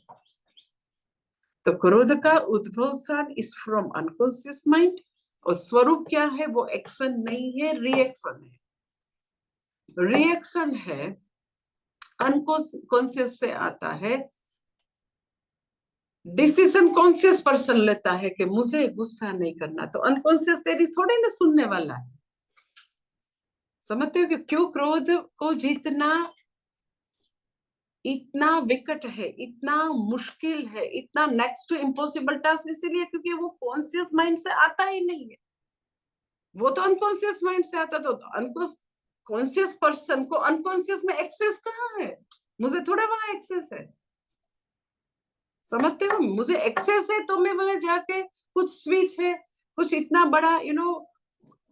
तो क्रोध का उद्भव स्थान इज फ्रॉम अनकॉन्शियस माइंड, और स्वरूप क्या है, वो एक्शन नहीं है, रिएक्शन है। रिएक्शन है अनकॉन्शियस से आता है, डिसीजन कॉन्शियस पर्सन लेता है कि मुझे गुस्सा नहीं करना, तो अनकॉन्शियस तेरी थोड़ी ना सुनने वाला है। समझते हो कि क्यों क्रोध को जीतना इतना विकट है, इतना मुश्किल है, इतना नेक्स्ट टू इम्पॉसिबल टास्क, इसीलिए क्योंकि वो कॉन्शियस माइंड से आता ही नहीं है, वो तो अनकॉन्शियस माइंड से आता। तो कॉन्शियस पर्सन को अनकॉन्शियस में एक्सेस कहाँ है, मुझे थोड़ा वहां एक्सेस है। समझते हो, मुझे एक्सेस है तो मैं वहां जाके कुछ स्विच है, कुछ इतना बड़ा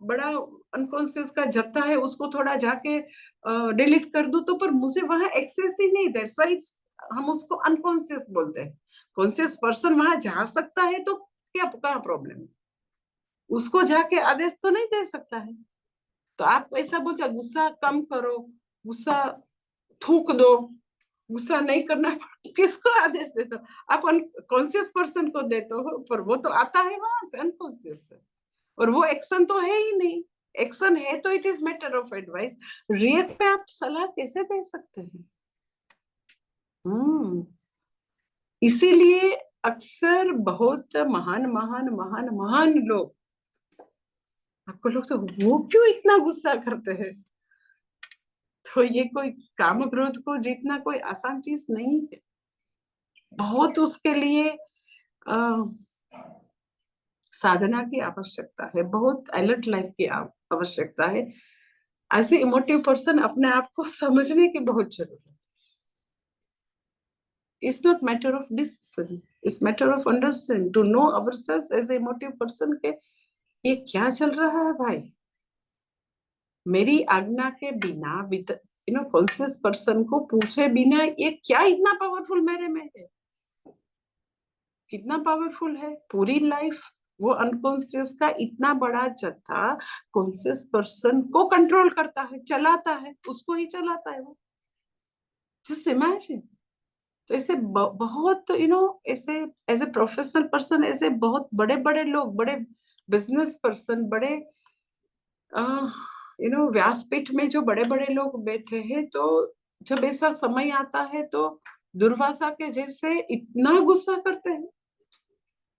बड़ा अनकॉन्शियस का जत्था है, उसको थोड़ा जाके डिलीट कर दूं, तो पर मुझे वहां एक्सेस ही नहीं, दैट्स व्हाई हम उसको अनकॉन्शियस बोलते हैं। कॉन्शियस पर्सन वहां जा सकता है तो क्या प्रॉब्लम है, उसको जाके आदेश तो नहीं दे सकता है। तो आप ऐसा बोलते गुस्सा कम करो, गुस्सा थूक दो, गुस्सा नहीं करना, किसको आदेश देते हो आप, कॉन्शियस पर्सन को देते हो, पर वो तो आता है वहां से, अनकॉन्शियस से, और वो एक्शन तो है ही नहीं। एक्शन है तो it is matter of advice, react पे आप सलाह कैसे दे सकते हैं। इसीलिए अक्सर बहुत महान महान महान महान लोग, आपको लोग तो वो क्यों इतना गुस्सा करते हैं, तो ये कोई काम क्रोध को जीतना कोई आसान चीज नहीं है, बहुत उसके लिए साधना की आवश्यकता है, बहुत अलर्ट लाइफ की आवश्यकता है। ऐसे इमोटिव पर्सन अपने आप को समझने की बहुत जरूरत है। It's not matter of decision, it's matter of understanding, to know ourselves as a emotive person के ये क्या चल रहा है भाई, मेरी आज्ञा के बिना, विद कॉन्शियस पर्सन को पूछे बिना, ये क्या इतना पावरफुल मेरे में है, कितना पावरफुल है। पूरी लाइफ वो अनकॉन्शियस का इतना बड़ा जत्था कॉन्शियस पर्सन को कंट्रोल करता है, चलाता है, उसको ही चलाता है वो, जस्ट इमेजिन। तो ऐसे बहुत ऐसे एज ए प्रोफेशनल पर्सन, ऐसे बहुत बड़े बड़े लोग, बड़े बिजनेस पर्सन, बड़े व्यासपीठ में जो बड़े बड़े लोग बैठे हैं, तो जब ऐसा समय आता है तो दुर्वासा के जैसे इतना गुस्सा करते हैं।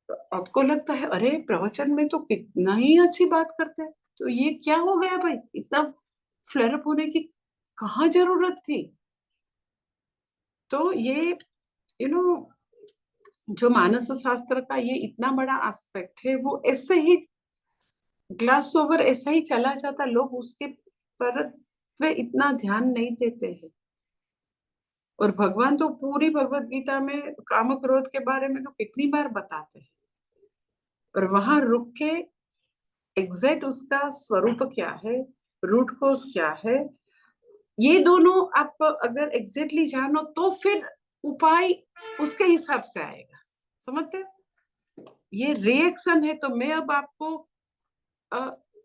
तो आपको लगता है अरे प्रवचन में तो कितना ही अच्छी बात करते हैं, तो ये क्या हो गया भाई, इतना फ्लेयर अप होने की कहाँ जरूरत थी। तो ये यू नो जो मानस शास्त्र का ये इतना बड़ा एस्पेक्ट है, वो ऐसे ही ग्लास ओवर ऐसा ही चला जाता, लोग उसके पर वे इतना ध्यान नहीं देते हैं। और भगवान तो पूरी भगवत गीता में काम क्रोध के बारे में तो कितनी बार बताते हैं, पर वहां रुक के एग्जैक्ट उसका स्वरूप क्या है, रूट कोज क्या है, ये दोनों आप अगर एग्जैक्टली जानो तो फिर उपाय उसके हिसाब से आएगा। समझते हैं? ये रिएक्शन है, तो मैं अब आपको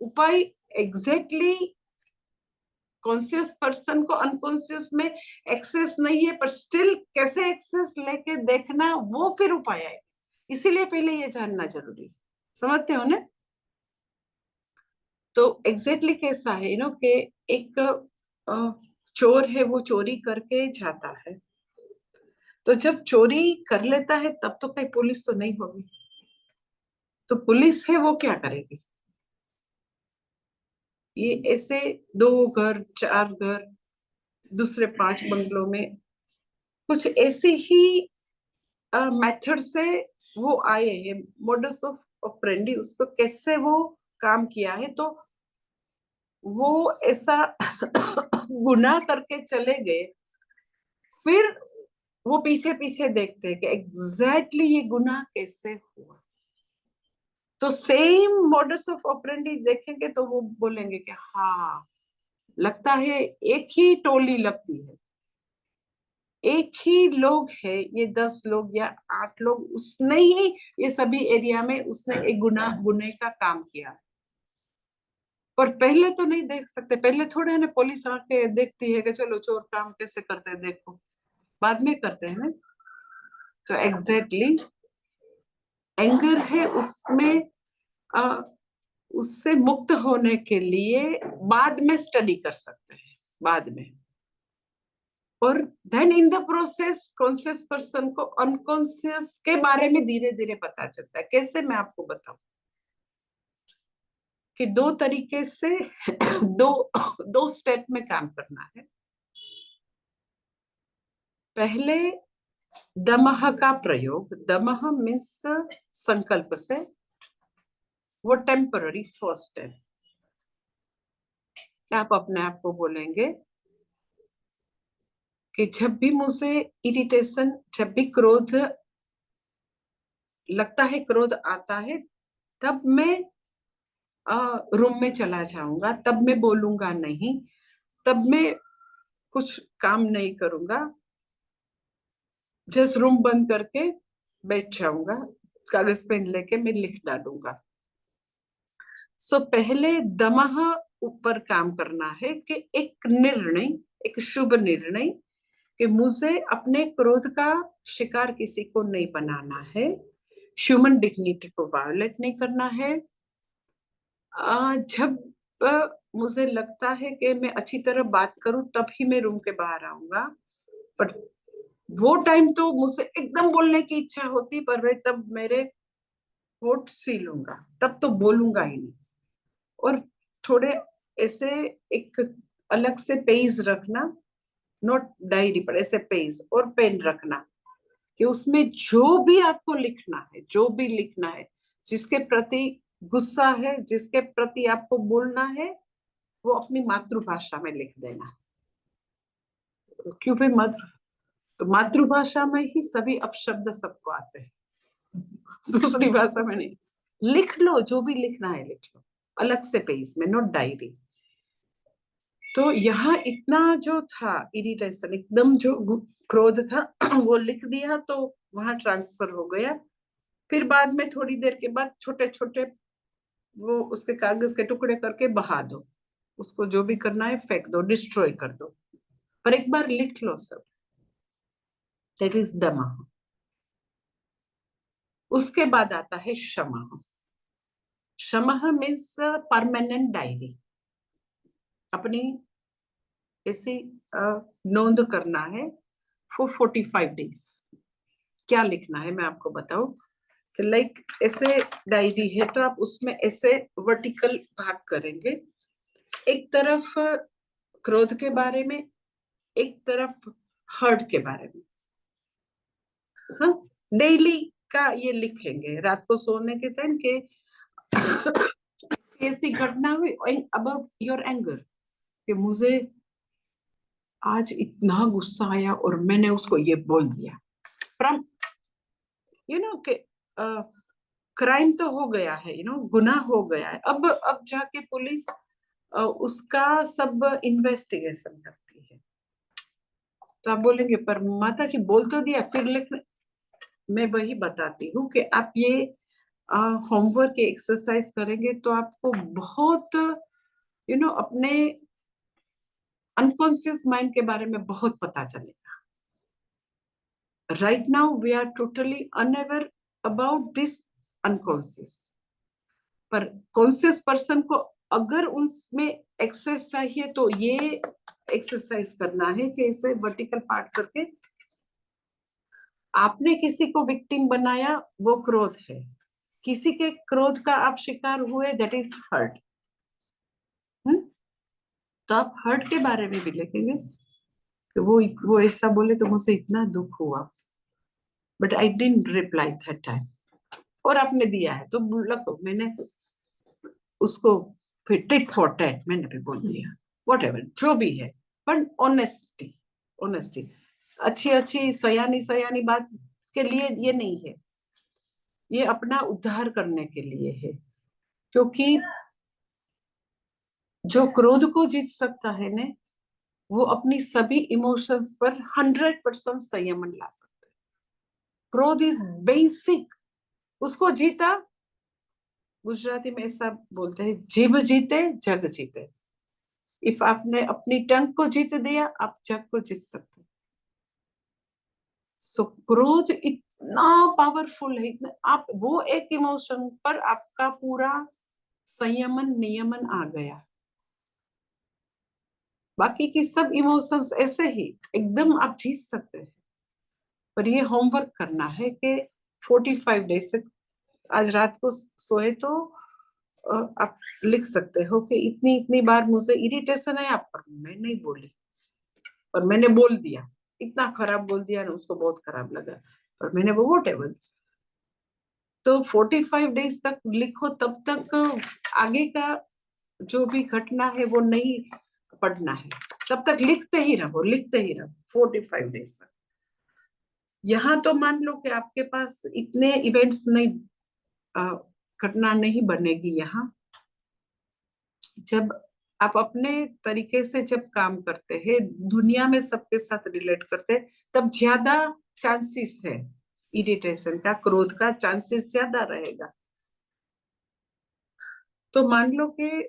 उपाय एग्जैक्टली कॉन्शियस पर्सन को अनकॉन्शियस में एक्सेस नहीं है, पर स्टिल कैसे एक्सेस लेके देखना, वो फिर उपाय है। इसीलिए पहले ये जानना जरूरी। समझते हो ना? तो एग्जैक्टली कैसा है कि एक चोर है, वो चोरी करके जाता है, तो जब चोरी कर लेता है तब तो कहीं पुलिस तो नहीं होगी, तो पुलिस है वो क्या करेगी? ये ऐसे 2 घर 4 घर दूसरे 5 बंगलों में कुछ ऐसे ही मेथड से वो आए हैं, मोडस ऑफ ऑपरेंडी, उसको कैसे वो काम किया है, तो वो ऐसा गुनाह करके चले गए। फिर वो पीछे पीछे देखते हैं कि एग्जैक्टली ये गुनाह कैसे हुआ। तो सेम मोडस ऑफ ऑपरेंडी देखेंगे तो वो बोलेंगे कि हाँ, लगता है एक ही टोली लगती है, एक ही लोग है, ये 10 लोग या 8 लोग, उसने ही ये सभी एरिया में उसने एक गुनाह का काम किया। पर पहले तो नहीं देख सकते, पहले थोड़े ना पुलिस आके देखती है कि चलो चोर काम कैसे करते हैं देखो, बाद में करते हैं ना। तो एग्जैक्टली एंगर है उसमें, आ, उससे मुक्त होने के लिए बाद में स्टडी कर सकते हैं, बाद में। और then in the process conscious person को अनकॉन्शियस के बारे में धीरे धीरे पता चलता है। कैसे, मैं आपको बताऊं कि 2 तरीके से दो दो स्टेप में काम करना है। पहले दमह का प्रयोग, दमह मीन्स संकल्प से, वो टेम्पररी फर्स्ट है। आप अपने आप को बोलेंगे कि जब भी मुझे इरिटेशन, जब भी क्रोध लगता है, क्रोध आता है, तब मैं रूम में चला जाऊंगा, तब मैं बोलूंगा नहीं, तब मैं कुछ काम नहीं करूंगा, जस्ट रूम बंद करके बैठ जाऊंगा, कागज पेन लेके मैं लिख डालूंगा। सो पहले दमह ऊपर काम करना है कि एक निर्णय, एक शुभ निर्णय कि मुझे अपने क्रोध का शिकार किसी को नहीं बनाना है, ह्यूमन डिग्निटी को वायोलेट नहीं करना है। जब मुझे लगता है कि मैं अच्छी तरह बात करूं तब ही मैं रूम के बाहर आऊंगा, पर वो टाइम तो मुझसे एकदम बोलने की इच्छा होती, पर मैं तब मेरे होठ सीलूंगा, तब तो बोलूंगा ही नहीं। और थोड़े ऐसे एक अलग से पेज रखना, नोट डायरी पर, ऐसे पेज और पेन रखना कि उसमें जो भी आपको लिखना है, जो भी लिखना है, जिसके प्रति गुस्सा है, जिसके प्रति आपको बोलना है, वो अपनी मातृभाषा में लिख देना। क्यों भाई तो मातृभाषा में ही सभी अपशब्द सबको आते हैं, दूसरी भाषा में नहीं। लिख लो, जो भी लिखना है लिख लो, अलग से पेज में, नोट डायरी। तो यहाँ इतना जो था इरिटेशन, एकदम जो क्रोध था वो लिख दिया, तो वहां ट्रांसफर हो गया। फिर बाद में थोड़ी देर के बाद छोटे छोटे वो उसके कागज के टुकड़े करके बहा दो, उसको जो भी करना है फेंक दो, डिस्ट्रॉय कर दो, पर एक बार लिख लो सब। दैट इज दमा। उसके बाद आता है शमः। शमः मीन्स परमानेंट डायरी। अपनी ऐसी नोंद करना है फॉर 45 डेज। क्या लिखना है मैं आपको बताऊं कि लाइक ऐसे डायरी है तो आप उसमें ऐसे वर्टिकल भाग करेंगे, एक तरफ क्रोध के बारे में, एक तरफ हर्ट के बारे में। हाँ, डेली का ये लिखेंगे रात को सोने के टाइम के ऐसी घटना हुई अबाउट योर एंगर कि मुझे आज इतना गुस्सा आया और मैंने उसको ये बोल दिया। फ्रॉम के क्राइम तो हो गया है, गुनाह हो गया है। अब जाके पुलिस उसका सब इन्वेस्टिगेशन करती है। तो आप बोलेंगे पर माता जी बोल तो दिया फिर लिखने। मैं वही बताती हूँ कि आप ये होमवर्क एक्सरसाइज करेंगे तो आपको बहुत अपने अनकॉन्शियस माइंड के बारे में बहुत पता चलेगा। Right now we are totally unaware about this unconscious, पर कॉन्शियस पर्सन को अगर उसमें एक्सेस चाहिए तो ये एक्सरसाइज करना है कि इसे वर्टिकल पार्ट करके आपने किसी को विक्टिम बनाया, वो क्रोध है। किसी के क्रोध का आप शिकार हुए, दैट इज हर्ट। तो आप हर्ट के बारे में भी लिखेंगे कि वो ऐसा बोले तो मुझे इतना दुख हुआ, but I didn't reply that time, और आपने दिया है तो लगो मैंने उसको फिर टिट फॉर टैट मैंने भी बोल दिया, वॉट एवर जो भी है। पर ऑनेस्टी, ऑनेस्टी अच्छी अच्छी सयानी सयानी बात के लिए ये नहीं है, ये अपना उद्धार करने के लिए है। क्योंकि जो क्रोध को जीत सकता है ने, वो अपनी सभी इमोशंस पर 100% संयमन ला सकता है। क्रोध इज बेसिक, उसको जीता, गुजराती में ऐसा बोलते हैं, जीभ जीते जग जीते। इफ आपने अपनी टंग को जीत दिया, आप जग को जीत सकते हैं। सो क्रोध इतना पावरफुल है, इतना आप वो एक इमोशन पर आपका पूरा संयमन नियमन आ गया। बाकी की सब इमोशंस ऐसे ही एकदम आप जीत सकते हैं, पर ये होमवर्क करना है कि 45 डेज से आज रात को सोए तो आप लिख सकते हो कि इतनी इतनी बार मुझे इरिटेशन है आप पर, मैं नहीं बोली पर मैंने बोल दिया, इतना खराब बोल दिया ना, उसको बहुत खराब लगा, पर मैंने वो वॉटेवर। तो 45 डेज तक लिखो, तब तक आगे का जो भी घटना है वो नहीं पढ़ना है, तब तक लिखते ही रहो, लिखते ही रहो 45 डेज तक। यहाँ तो मान लो कि आपके पास इतने इवेंट्स नहीं, घटना नहीं बनेगी यहाँ। जब आप अपने तरीके से जब काम करते हैं, दुनिया में सबके साथ रिलेट करते हैं, तब ज्यादा चांसेस है इरिटेशन का, क्रोध का चांसेस ज्यादा रहेगा। तो मान लो कि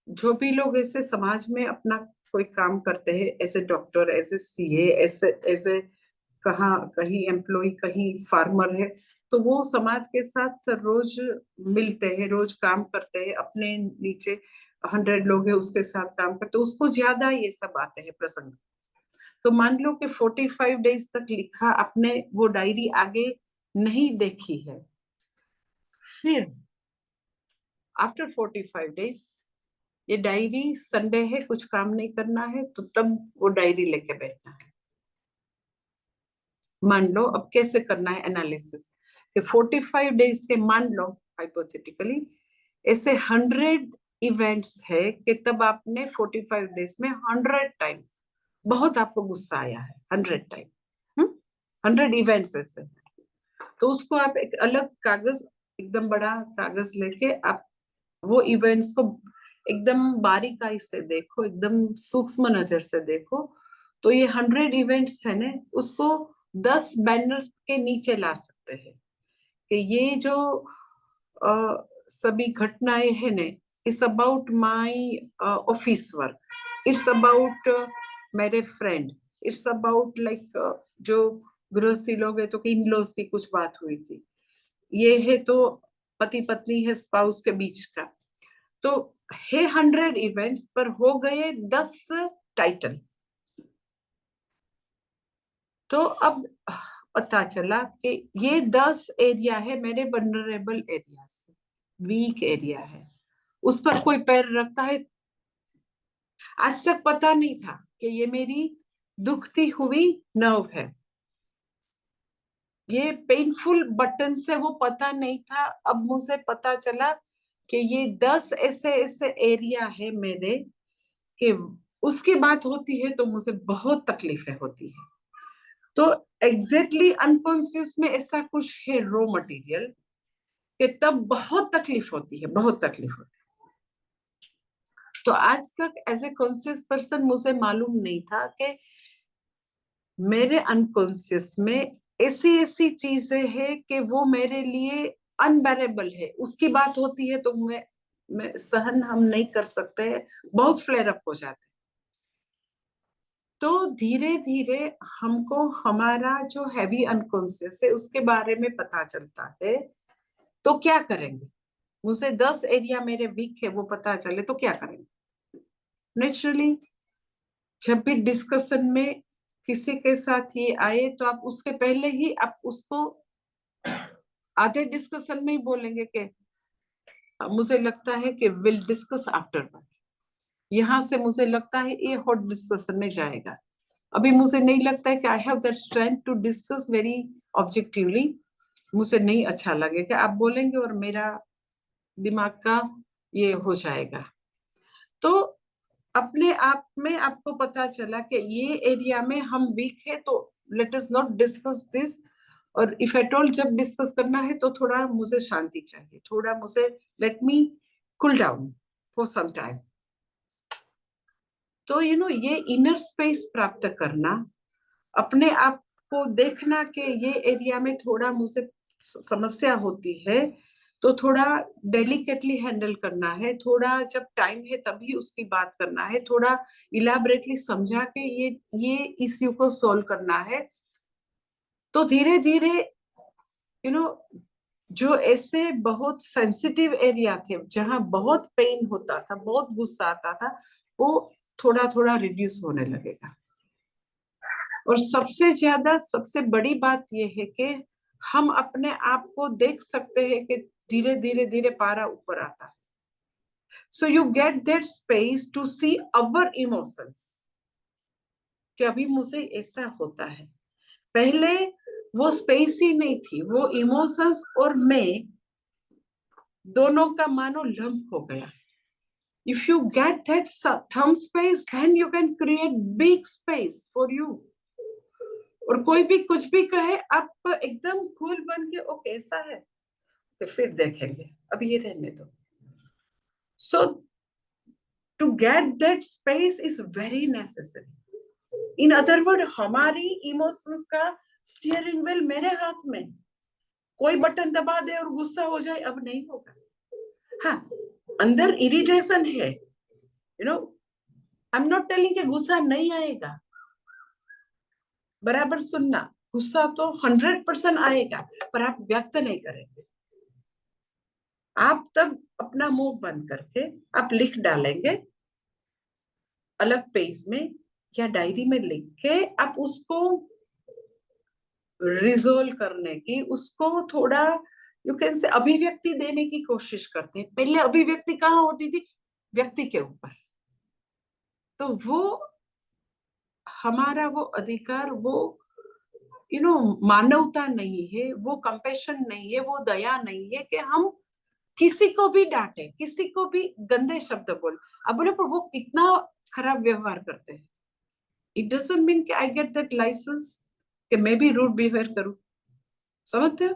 जो भी लोग ऐसे समाज में अपना कोई काम करते हैं, ऐसे डॉक्टर, ऐसे सीए, ऐसे ऐसे कहाँ कहीं एम्प्लॉय, कहीं फार्मर है, तो वो समाज के साथ रोज मिलते हैं, रोज काम करते हैं, अपने नीचे 100 लोग हैं उसके साथ काम करते, उसको ज्यादा ये सब आते हैं प्रसंग। तो मान लो कि 45 डेज तक लिखा आपने, वो डायरी आगे नहीं देखी है, फिर आफ्टर 45 डेज ये डायरी, संडे है कुछ काम नहीं करना है तो तब वो डायरी लेके बैठना है। मान लो अब कैसे करना है एनालिसिस कि 45 डेज के, मान लो हाइपोथेटिकली ऐसे 100 इवेंट्स है कि तब आपने 45 डेज में 100 टाइम बहुत आपको गुस्सा आया है, 100 टाइम, 100 इवेंट्स ऐसे। तो उसको आप एक अलग कागज, एकदम बड़ा कागज लेके आप वो इवेंट्स को एकदम बारीकाई से देखो, एकदम सूक्ष्म नजर से देखो। तो ये 100 इवेंट्स है ना, उसको 10 बैनर के नीचे ला सकते हैं कि ये जो सभी घटनाएं है ने, it's about my office work, it's about मेरे फ्रेंड, इट्स अबाउट लाइक जो गृहस्थी लोग है तो इन लॉज की कुछ बात हुई थी, ये है तो पति पत्नी है, स्पाउस के बीच का। तो है 100 इवेंट्स पर हो गए 10 टाइटल। तो अब पता चला कि ये 10 एरिया है मेरे वनरेबल एरिया से, वीक एरिया है, उस पर कोई पैर रखता है। आज तक पता नहीं था कि ये मेरी दुखती हुई नर्व है, ये पेनफुल बटन से वो पता नहीं था। अब मुझे पता चला कि ये 10 ऐसे ऐसे एरिया है मेरे, कि उसकी बात होती है तो मुझे बहुत तकलीफें होती है। तो एग्जैक्टली अनकॉन्शियस में ऐसा कुछ है रॉ मटेरियल, कि तब बहुत तकलीफ होती है, बहुत तकलीफ होती है। तो आज तक एज ए कॉन्शियस पर्सन मुझे मालूम नहीं था कि मेरे अनकॉन्शियस में ऐसी ऐसी चीजें हैं कि वो मेरे लिए अनबेरेबल है। उसकी बात होती है तो मैं सहन हम नहीं कर सकते, बहुत फ्लेयर अप हो जाते। तो धीरे धीरे हमको हमारा जो हैवी अनकॉन्शियस है उसके बारे में पता चलता है। तो क्या करेंगे? मुझे 10 एरिया मेरे वीक है वो पता चले तो क्या करेंगे? नेचुरली जब भी डिस्कशन में किसी के साथ ये आए तो आप उसके पहले ही आप उसको आधे डिस्कशन में ही बोलेंगे कि मुझे लगता है कि विल डिस्कस आफ्टरवर्ड। यहाँ से मुझे लगता है ये हॉट डिस्कशन में जाएगा। अभी मुझे नहीं लगता है कि I have that strength to discuss very objectively. मुझे नहीं अच्छा लगेगा, आप बोलेंगे और मेरा दिमाग का ये हो जाएगा। तो अपने आप में आपको पता चला कि ये एरिया में हम वीक है, तो let us not discuss this. और इफ एट ऑल जब डिस्कस करना है तो थोड़ा मुझे शांति चाहिए, थोड़ा मुझे let me cool down for some time. तो ये इनर स्पेस प्राप्त करना, अपने आप को देखना कि ये एरिया में थोड़ा मुझे समस्या होती है, तो थोड़ा डेलिकेटली हैंडल करना है, थोड़ा जब टाइम है तभी उसकी बात करना है, थोड़ा इलाबरेटली समझा के ये इश्यू को सॉल्व करना है। तो धीरे धीरे जो ऐसे बहुत सेंसिटिव एरिया थे जहां बहुत पेन होता था, बहुत गुस्सा आता था, वो थोड़ा थोड़ा रिड्यूस होने लगेगा। और सबसे ज्यादा सबसे बड़ी बात यह है कि हम अपने आप को देख सकते हैं कि धीरे धीरे धीरे पारा ऊपर आता है। So you get that space to see our emotions, कि अभी मुझे ऐसा होता है। पहले वो स्पेस ही नहीं थी, वो इमोशंस और मैं दोनों का मानो लम्प हो गया। If you get that thumb space, then you can create big space for you. और कोई भी कुछ भी कहे, आप एकदम कूल बन के ओ कैसा है, तो फिर देखेंगे, अब ये रहने दो। So to get that space is very necessary. In other word, हमारी इमोशंस का स्टीयरिंग व्हील मेरे हाथ में, कोई बटन दबा दे और गुस्सा हो जाए, अब नहीं होगा। हाँ, अंदर इरिटेशन है, आई एम नॉट टेलिंग कि गुस्सा नहीं आएगा, बराबर सुनना, गुस्सा तो 100% आएगा, पर आप व्यक्त नहीं करेंगे। आप तब अपना मुंह बंद करके आप लिख डालेंगे अलग पेज में या डायरी में लिख के, आप उसको रिजोल्व करने की, उसको थोड़ा यू कैन से अभिव्यक्ति देने की कोशिश करते हैं। पहले अभिव्यक्ति कहाँ होती थी? व्यक्ति के ऊपर। तो वो हमारा वो अधिकार, वो मानवता नहीं है, वो कंपैशन नहीं है, वो दया नहीं है कि हम किसी को भी डांटे, किसी को भी गंदे शब्द बोल। अब बोले पर वो कितना खराब व्यवहार करते हैं। इट डजंट मीन कि आई गेट दैट लाइसेंस कि मैं भी रूड बिहेवियर करूं। समझते हो?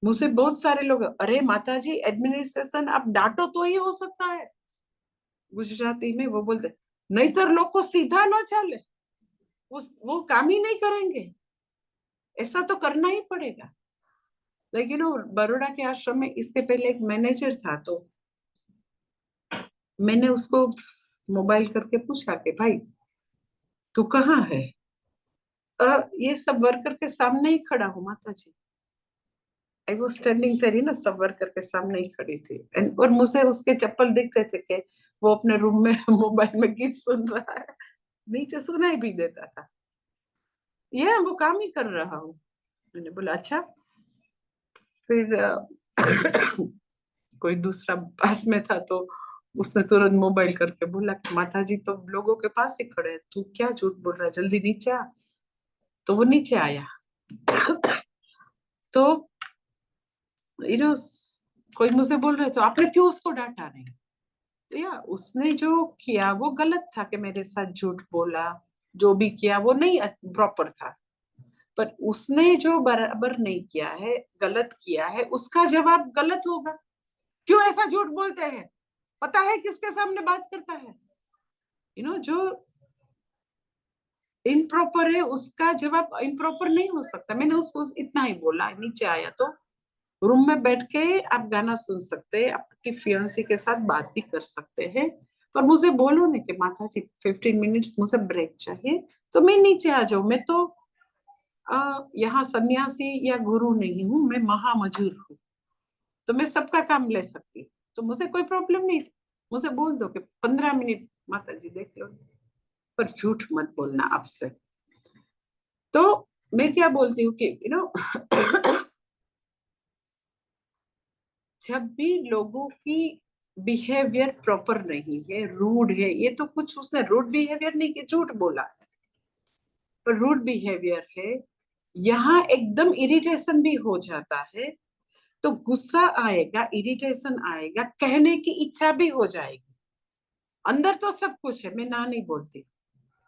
मुझसे बहुत सारे लोग, अरे माताजी एडमिनिस्ट्रेशन आप डांटो तो ही हो सकता है, गुजराती में वो बोलते, नहीं तो लोग को सीधा ना चले, वो काम ही नहीं करेंगे, ऐसा तो करना ही पड़ेगा। लेकिन बड़ौदा के आश्रम में इसके पहले एक मैनेजर था, तो मैंने उसको मोबाइल करके पूछा कि भाई तू कहाँ है? ये सब वर्कर के सामने ही खड़ा हूँ माता जी। आई वॉज स्टैंडिंग तेरी ना, सब वर्कर के सामने ही खड़ी थी, और मुझे उसके चप्पल दिखते थे कि वो अपने रूम में मोबाइल में गीत सुन रहा है, नीचे सुनाई भी देता था, ये वो काम ही कर रहा हूँ। मैंने बोला अच्छा। फिर कोई दूसरा पास में था तो उसने तुरंत मोबाइल करके बोला कि माता जी तो लोगों के पास ही खड़े हैं, तू क्या झूठ बोल रहा है, जल्दी नीचे आ। तो वो नीचे आया। तो यू नो कोई मुझे बोल रहे तो आपने क्यों उसको डांटा नहीं। तो या उसने जो किया वो गलत था कि मेरे साथ झूठ बोला, जो भी किया वो नहीं प्रॉपर था, पर उसने जो बराबर नहीं किया है, गलत किया है, उसका जवाब गलत होगा। क्यों ऐसा झूठ बोलते हैं, पता है किसके सामने बात करता है, जो इम्प्रॉपर है उसका जवाब इम्प्रॉपर नहीं हो सकता। मैंने उसको इतना ही बोला, नीचे आया तो रूम में बैठ के आप गाना सुन सकते हैं, आपकी फियांसी के साथ बात भी कर सकते हैं, पर मुझे बोलो ना कि माता जी 15 मिनट्स मुझे ब्रेक चाहिए, तो मैं नीचे आ जाऊं। मैं तो यहाँ सन्यासी या गुरु नहीं हूँ, मैं महामजूर हूँ, तो मैं सबका काम ले सकती हूँ, तो मुझे कोई प्रॉब्लम नहीं। मुझे बोल दो कि 15 मिनट माता जी देख लो, पर झूठ मत बोलना आपसे। तो मैं क्या बोलती हूँ कि जब भी लोगों की बिहेवियर प्रॉपर नहीं है, रूड है, ये तो कुछ उसने रूड बिहेवियर नहीं किया, झूठ बोला, पर रूड बिहेवियर है, यहाँ एकदम इरिटेशन भी हो जाता है, तो गुस्सा आएगा, इरिटेशन आएगा, कहने की इच्छा भी हो जाएगी। अंदर तो सब कुछ है, मैं ना नहीं बोलती,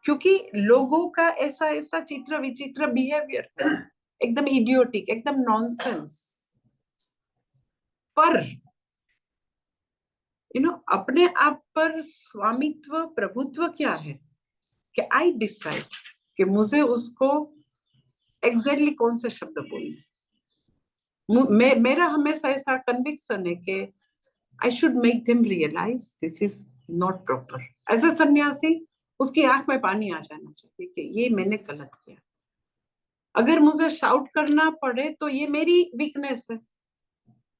क्योंकि लोगों का ऐसा ऐसा चित्र विचित्र बिहेवियर है, एकदम इडियोटिक, एकदम नॉनसेंस। पर अपने आप पर स्वामित्व, प्रभुत्व क्या है कि आई डिसाइड कि मुझे उसको एग्जैक्टली कौन से शब्द बोलने। मेरा हमेशा ऐसा कन्विक्शन है कि I should make them realise this is not proper. As a sanyasi उसकी आंख में पानी आ जाना चाहिए कि ये मैंने गलत किया। अगर मुझे शाउट करना पड़े तो ये मेरी वीकनेस है,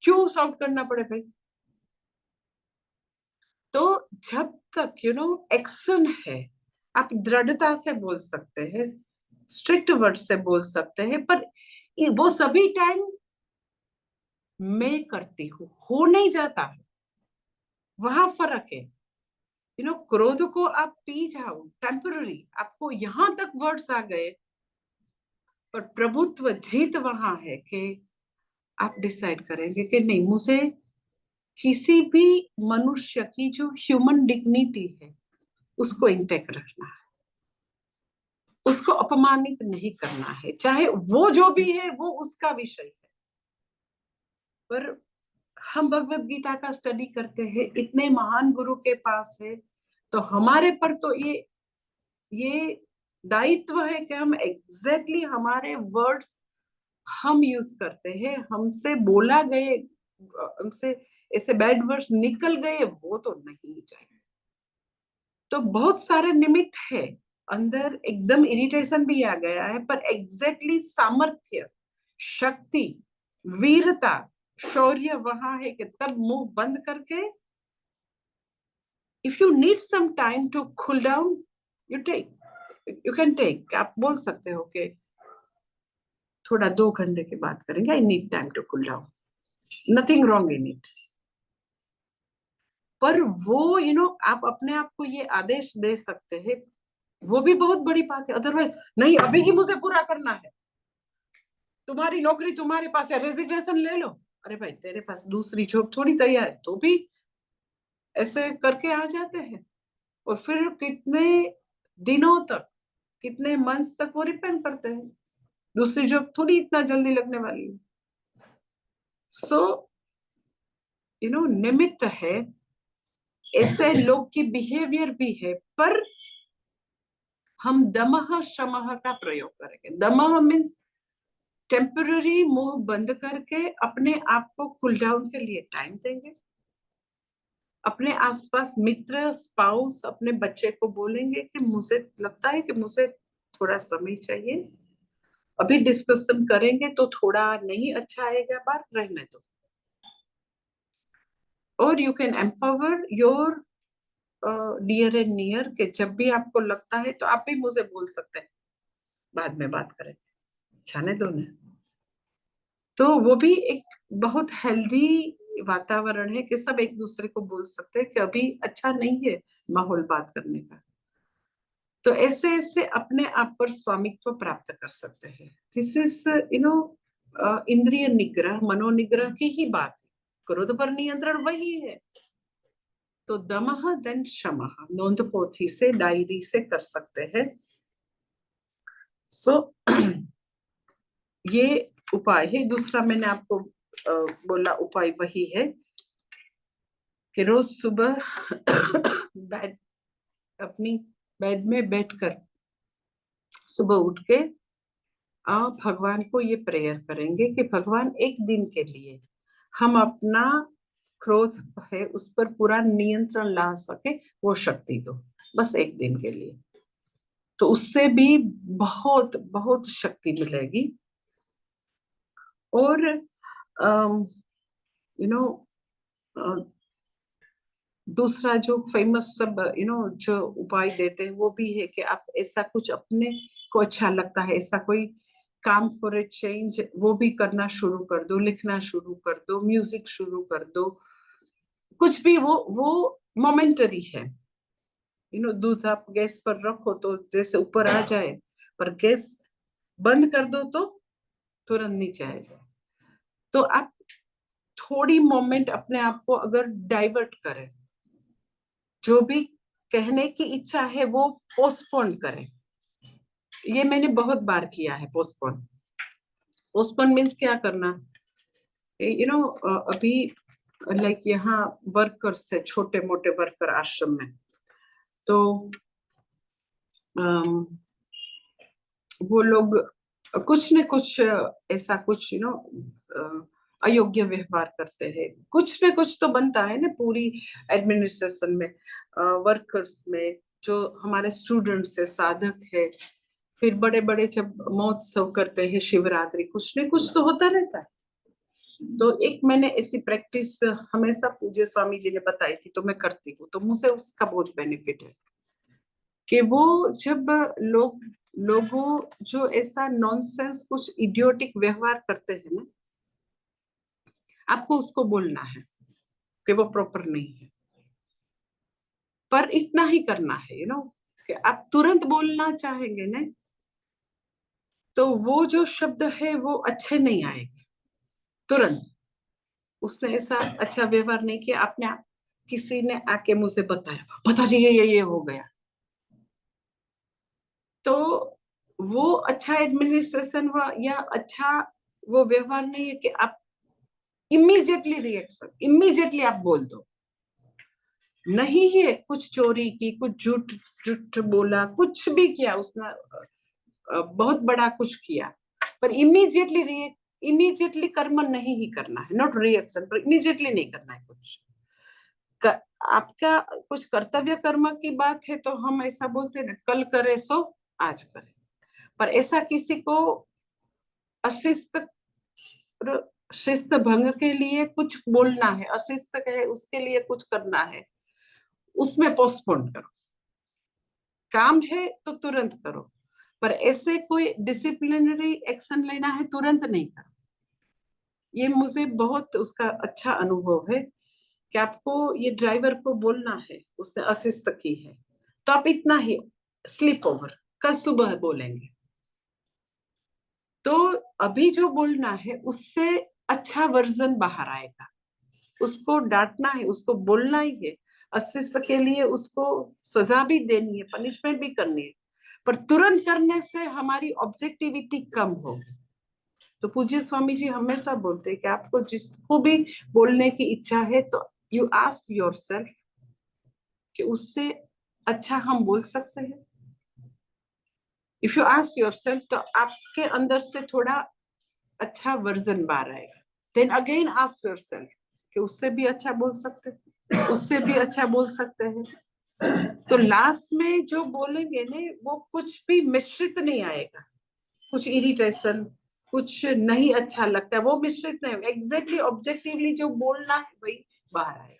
क्यों शाउट करना पड़े भाई। तो जब तक एक्शन है, आप दृढ़ता से बोल सकते हैं, स्ट्रिक्ट वर्ड से बोल सकते हैं, पर वो सभी टाइम मैं करती हूँ हो नहीं जाता है, वहां फर्क है। क्रोध को आप पी जाओ टेम्पररी, आपको यहां तक वर्ड्स आ गए, पर प्रभुत्व जीत वहां है कि आप डिसाइड करेंगे कि नहीं, मुझे किसी भी मनुष्य की जो ह्यूमन डिग्निटी है उसको इंटेक्ट रखना है, उसको अपमानित नहीं करना है, चाहे वो जो भी है वो उसका विषय है। पर हम भगवत गीता का स्टडी करते हैं, इतने महान गुरु के पास है, तो हमारे पर तो ये दायित्व है कि हम एग्जैक्टली हमारे वर्ड्स हम यूज करते हैं, हमसे बोला गए, हमसे ऐसे बैड वर्ड्स निकल गए वो तो नहीं चाहिए। तो बहुत सारे निमित्त है, अंदर एकदम इरिटेशन भी आ गया है, पर एग्जैक्टली सामर्थ्य, शक्ति, वीरता, शौर्य वहां है कि तब मुंह बंद करके, if you need some time to cool down, you can take, आप बोल सकते हो कि थोड़ा 2 घंटे के बाद करेंगे, I need time to cool down, nothing wrong in it. पर वो आप अपने आप को ये आदेश दे सकते हैं, वो भी बहुत बड़ी बात है। अदरवाइज नहीं, अभी ही मुझे पूरा करना है, तुम्हारी नौकरी तुम्हारे पास है, रेजिग्नेशन ले लो। अरे भाई, तेरे पास दूसरी जॉब थोड़ी तैयार है, तो भी ऐसे करके आ जाते हैं, और फिर कितने दिनों तक, कितने मंथ्स तक वो रिपेंड करते हैं, दूसरी जॉब थोड़ी इतना जल्दी लगने वाली है। सो निमित्त है, ऐसे लोग की बिहेवियर भी है, पर हम दमः शमः का प्रयोग करेंगे। दमः मीन्स टेम्पररी मुंह बंद करके अपने आप को कूल डाउन के लिए टाइम देंगे, अपने आसपास मित्र, स्पाउस, अपने बच्चे को बोलेंगे कि मुझे लगता है कि मुझे थोड़ा समय चाहिए, अभी डिस्कशन करेंगे तो थोड़ा नहीं अच्छा आएगा, बात रहने दो। और you can empower your dear and near के जब भी आपको लगता है तो आप भी मुझे बोल सकते हैं, बाद में बात करेंगे, जाने दो ना। तो वो भी एक बहुत हेल्दी वातावरण है कि सब एक दूसरे को बोल सकते हैं कि अभी अच्छा नहीं है माहौल बात करने का। तो ऐसे ऐसे अपने आप पर स्वामित्व प्राप्त कर सकते हैं। दिस इज इंद्रिय निग्रह, मनोनिग्रह की ही बात है। क्रोध पर नियंत्रण वही है। तो दमः देन शमः, नोंद पोथी से, डायरी से कर सकते हैं। सो ये उपाय है। दूसरा मैंने आपको बोला उपाय वही है कि रोज सुबह बेड, अपनी बेड में बैठकर सुबह उठ के भगवान को ये प्रेयर करेंगे कि भगवान एक दिन के लिए हम अपना क्रोध है उस पर पूरा नियंत्रण ला सके, वो शक्ति दो, बस एक दिन के लिए। तो उससे भी बहुत बहुत शक्ति मिलेगी। और यू नो दूसरा जो फेमस सब जो उपाय देते हैं वो भी है कि आप ऐसा कुछ अपने को अच्छा लगता है, ऐसा कोई काम फॉर ए चेंज, वो भी करना शुरू कर दो, लिखना शुरू कर दो, म्यूजिक शुरू कर दो, कुछ भी। वो मोमेंटरी है। दूध आप गैस पर रखो तो जैसे ऊपर आ जाए, पर गैस बंद कर दो तो तुरंत नीचे आ जाए। तो आप थोड़ी मोमेंट अपने आप को अगर डाइवर्ट करें, जो भी कहने की इच्छा है वो पोस्टपोन करें। ये मैंने बहुत बार किया है पोस्टपोन। पोस्टपोन मीन्स क्या करना, अभी लाइक यहाँ वर्कर्स है, छोटे मोटे वर्कर आश्रम में, तो वो लोग कुछ न कुछ ऐसा कुछ अयोग्य व्यवहार करते हैं। कुछ न कुछ तो बनता है ना पूरी एडमिनिस्ट्रेशन में, वर्कर्स में, जो हमारे स्टूडेंट्स है, साधक है, फिर बड़े बड़े जब महोत्सव करते हैं, शिवरात्रि, कुछ न कुछ तो होता रहता है। तो एक मैंने ऐसी प्रैक्टिस हमेशा पूज्य स्वामी जी ने बताई थी, तो मैं करती हूँ, तो मुझे उसका बहुत बेनिफिट है कि वो जब लोगों जो ऐसा नॉनसेंस कुछ इडियोटिक व्यवहार करते हैं ना, आपको उसको बोलना है कि वो प्रॉपर नहीं है, पर इतना ही करना है कि आप तुरंत बोलना चाहेंगे ना, तो वो जो शब्द है वो अच्छे नहीं आएंगे तुरंत। उसने ऐसा अच्छा व्यवहार नहीं किया, आपने किसी ने आके मुझे बताया, बता जी ये हो गया, तो वो अच्छा एडमिनिस्ट्रेशन या अच्छा वो व्यवहार नहीं है कि आप इमीडिएटली रिएक्शन, इमीडिएटली आप बोल दो। नहीं है कुछ चोरी की, कुछ झूठ झूठ बोला, कुछ भी किया उसने, बहुत बड़ा कुछ किया, पर इमीडिएटली कर्म नहीं ही करना है, नॉट रिएक्शन, पर इमीडिएटली नहीं करना है कुछ। आपका कुछ कर्तव्य कर्म की बात है तो हम ऐसा बोलते हैं ना, कल करे सो आज करे, पर ऐसा किसी को अशिष्ट शिस्त भंग के लिए कुछ बोलना है, अशिष्ट है उसके लिए कुछ करना है, उसमें पोस्टपोन करो। काम है तो तुरंत करो, पर ऐसे कोई डिसिप्लिनरी एक्शन लेना है तुरंत नहीं करो। ये मुझे बहुत उसका अच्छा अनुभव है कि आपको ये ड्राइवर को बोलना है, उसने अशिष्ट की है, तो आप इतना ही स्लिप ओवर कल सुबह बोलेंगे, तो अभी जो बोलना है उससे अच्छा वर्जन बाहर आएगा। उसको डांटना है, उसको बोलना ही है, अशिष्ट के लिए उसको सजा भी देनी है, पनिशमेंट भी करनी है, पर तुरंत करने से हमारी ऑब्जेक्टिविटी कम होगी। तो पूज्य स्वामी जी हमेशा बोलते हैं कि आपको जिसको भी बोलने की इच्छा है तो यू आस्क योरसेल्फ कि उससे अच्छा हम बोल सकते हैं। इफ यू आस्क योरसेल्फ तो आपके अंदर से थोड़ा अच्छा वर्जन बाहर आएगा। देन अगेन आस्क योरसेल्फ कि उससे भी अच्छा बोल सकते हैं, उससे भी अच्छा बोल सकते हैं। तो लास्ट में जो बोलेंगे ना वो कुछ भी मिश्रित नहीं आएगा, कुछ इरिटेशन, कुछ नहीं अच्छा लगता है, वो मिश्रित नहीं, एग्जैक्टली ऑब्जेक्टिवली जो बोलना है वही बाहर आएगा।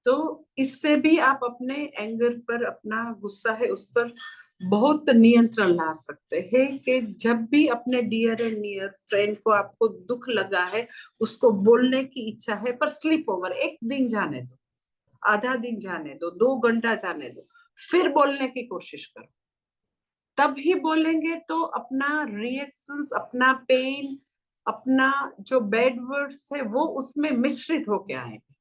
तो इससे भी आप अपने एंगर पर, अपना गुस्सा है उस पर बहुत नियंत्रण ला सकते हैं कि जब भी अपने डियर एंड नियर फ्रेंड को आपको दुख लगा है, उसको बोलने की इच्छा है, पर स्लिप ओवर, एक दिन जाने दो, आधा दिन जाने दो, 2 घंटा जाने दो, फिर बोलने की कोशिश करो। तब ही बोलेंगे तो अपना रिएक्शंस, अपना पेन, अपना जो बैड वर्ड्स है वो उसमें मिश्रित होके आएंगे।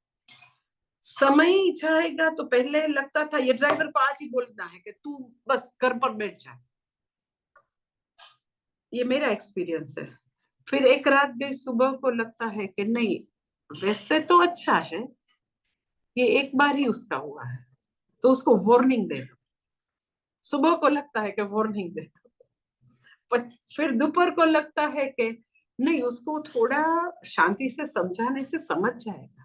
समय ही जाएगा तो पहले लगता था ये ड्राइवर को आज ही बोलना है कि तू बस घर पर बैठ जा, ये मेरा एक्सपीरियंस है। फिर एक रात गई, सुबह को लगता है कि नहीं, वैसे तो अच्छा है, ये एक बार ही उसका हुआ है, तो उसको वार्निंग दे दो। सुबह को लगता है कि वार्निंग दे दो, फिर दोपहर को लगता है कि नहीं, उसको थोड़ा शांति से समझाने से समझ जाएगा।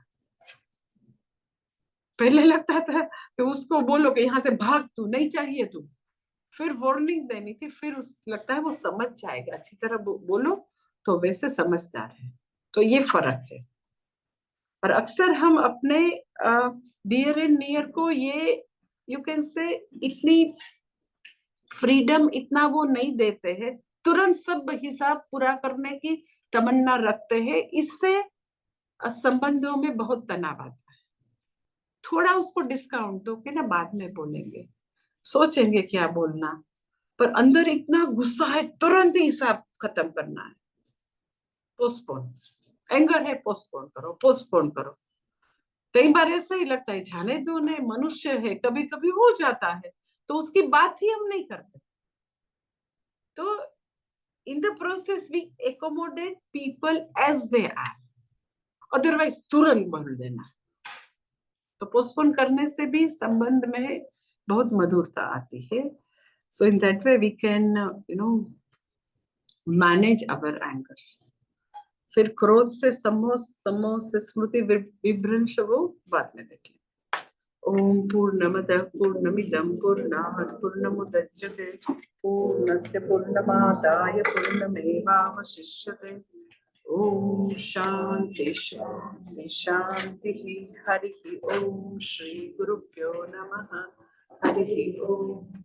पहले लगता था कि उसको बोलो कि यहाँ से भाग, तू नहीं चाहिए तू, फिर वार्निंग देनी थी, फिर उस लगता है वो समझ जाएगा, अच्छी तरह बोलो तो वैसे समझदार है। तो ये फर्क है। और अक्सर हम अपने डियर एंड नियर को ये, यू कैन से, इतनी फ्रीडम, इतना वो नहीं देते हैं, तुरंत सब हिसाब पूरा करने की तमन्ना रखते हैं। इससे संबंधों में बहुत तनाव आता है। थोड़ा उसको डिस्काउंट दो कि ना बाद में बोलेंगे, सोचेंगे क्या बोलना, पर अंदर इतना गुस्सा है, तुरंत ही हिसाब खत्म करना है। पोस्टपोन, एंगर है, पोस्टपोन करो, पोस्टपोन करो। कई बार ऐसा ही लगता है जाने दो, ने मनुष्य है, कभी कभी हो जाता है, तो उसकी बात ही हम नहीं करते। तो in the process we accommodate people as they are, otherwise तुरंत बोल देना। तो पोस्टपोन करने से भी संबंध में बहुत मधुरता आती है। So in that way we can manage our anger. फिर क्रोध से सम्मोह, सम्मोह से स्मृति विभ्रंश, वो बाद में देखें। ओम पूर्णमदः पूर्णमिदं पूर्णात् पूर्णमुदच्यते पूर्णस्य पूर्णमादाय पूर्णमेवावशिष्यते। ओम शांति शांति शांति। हरि ओम। श्री गुरुभ्यो नमः। हरि ओम।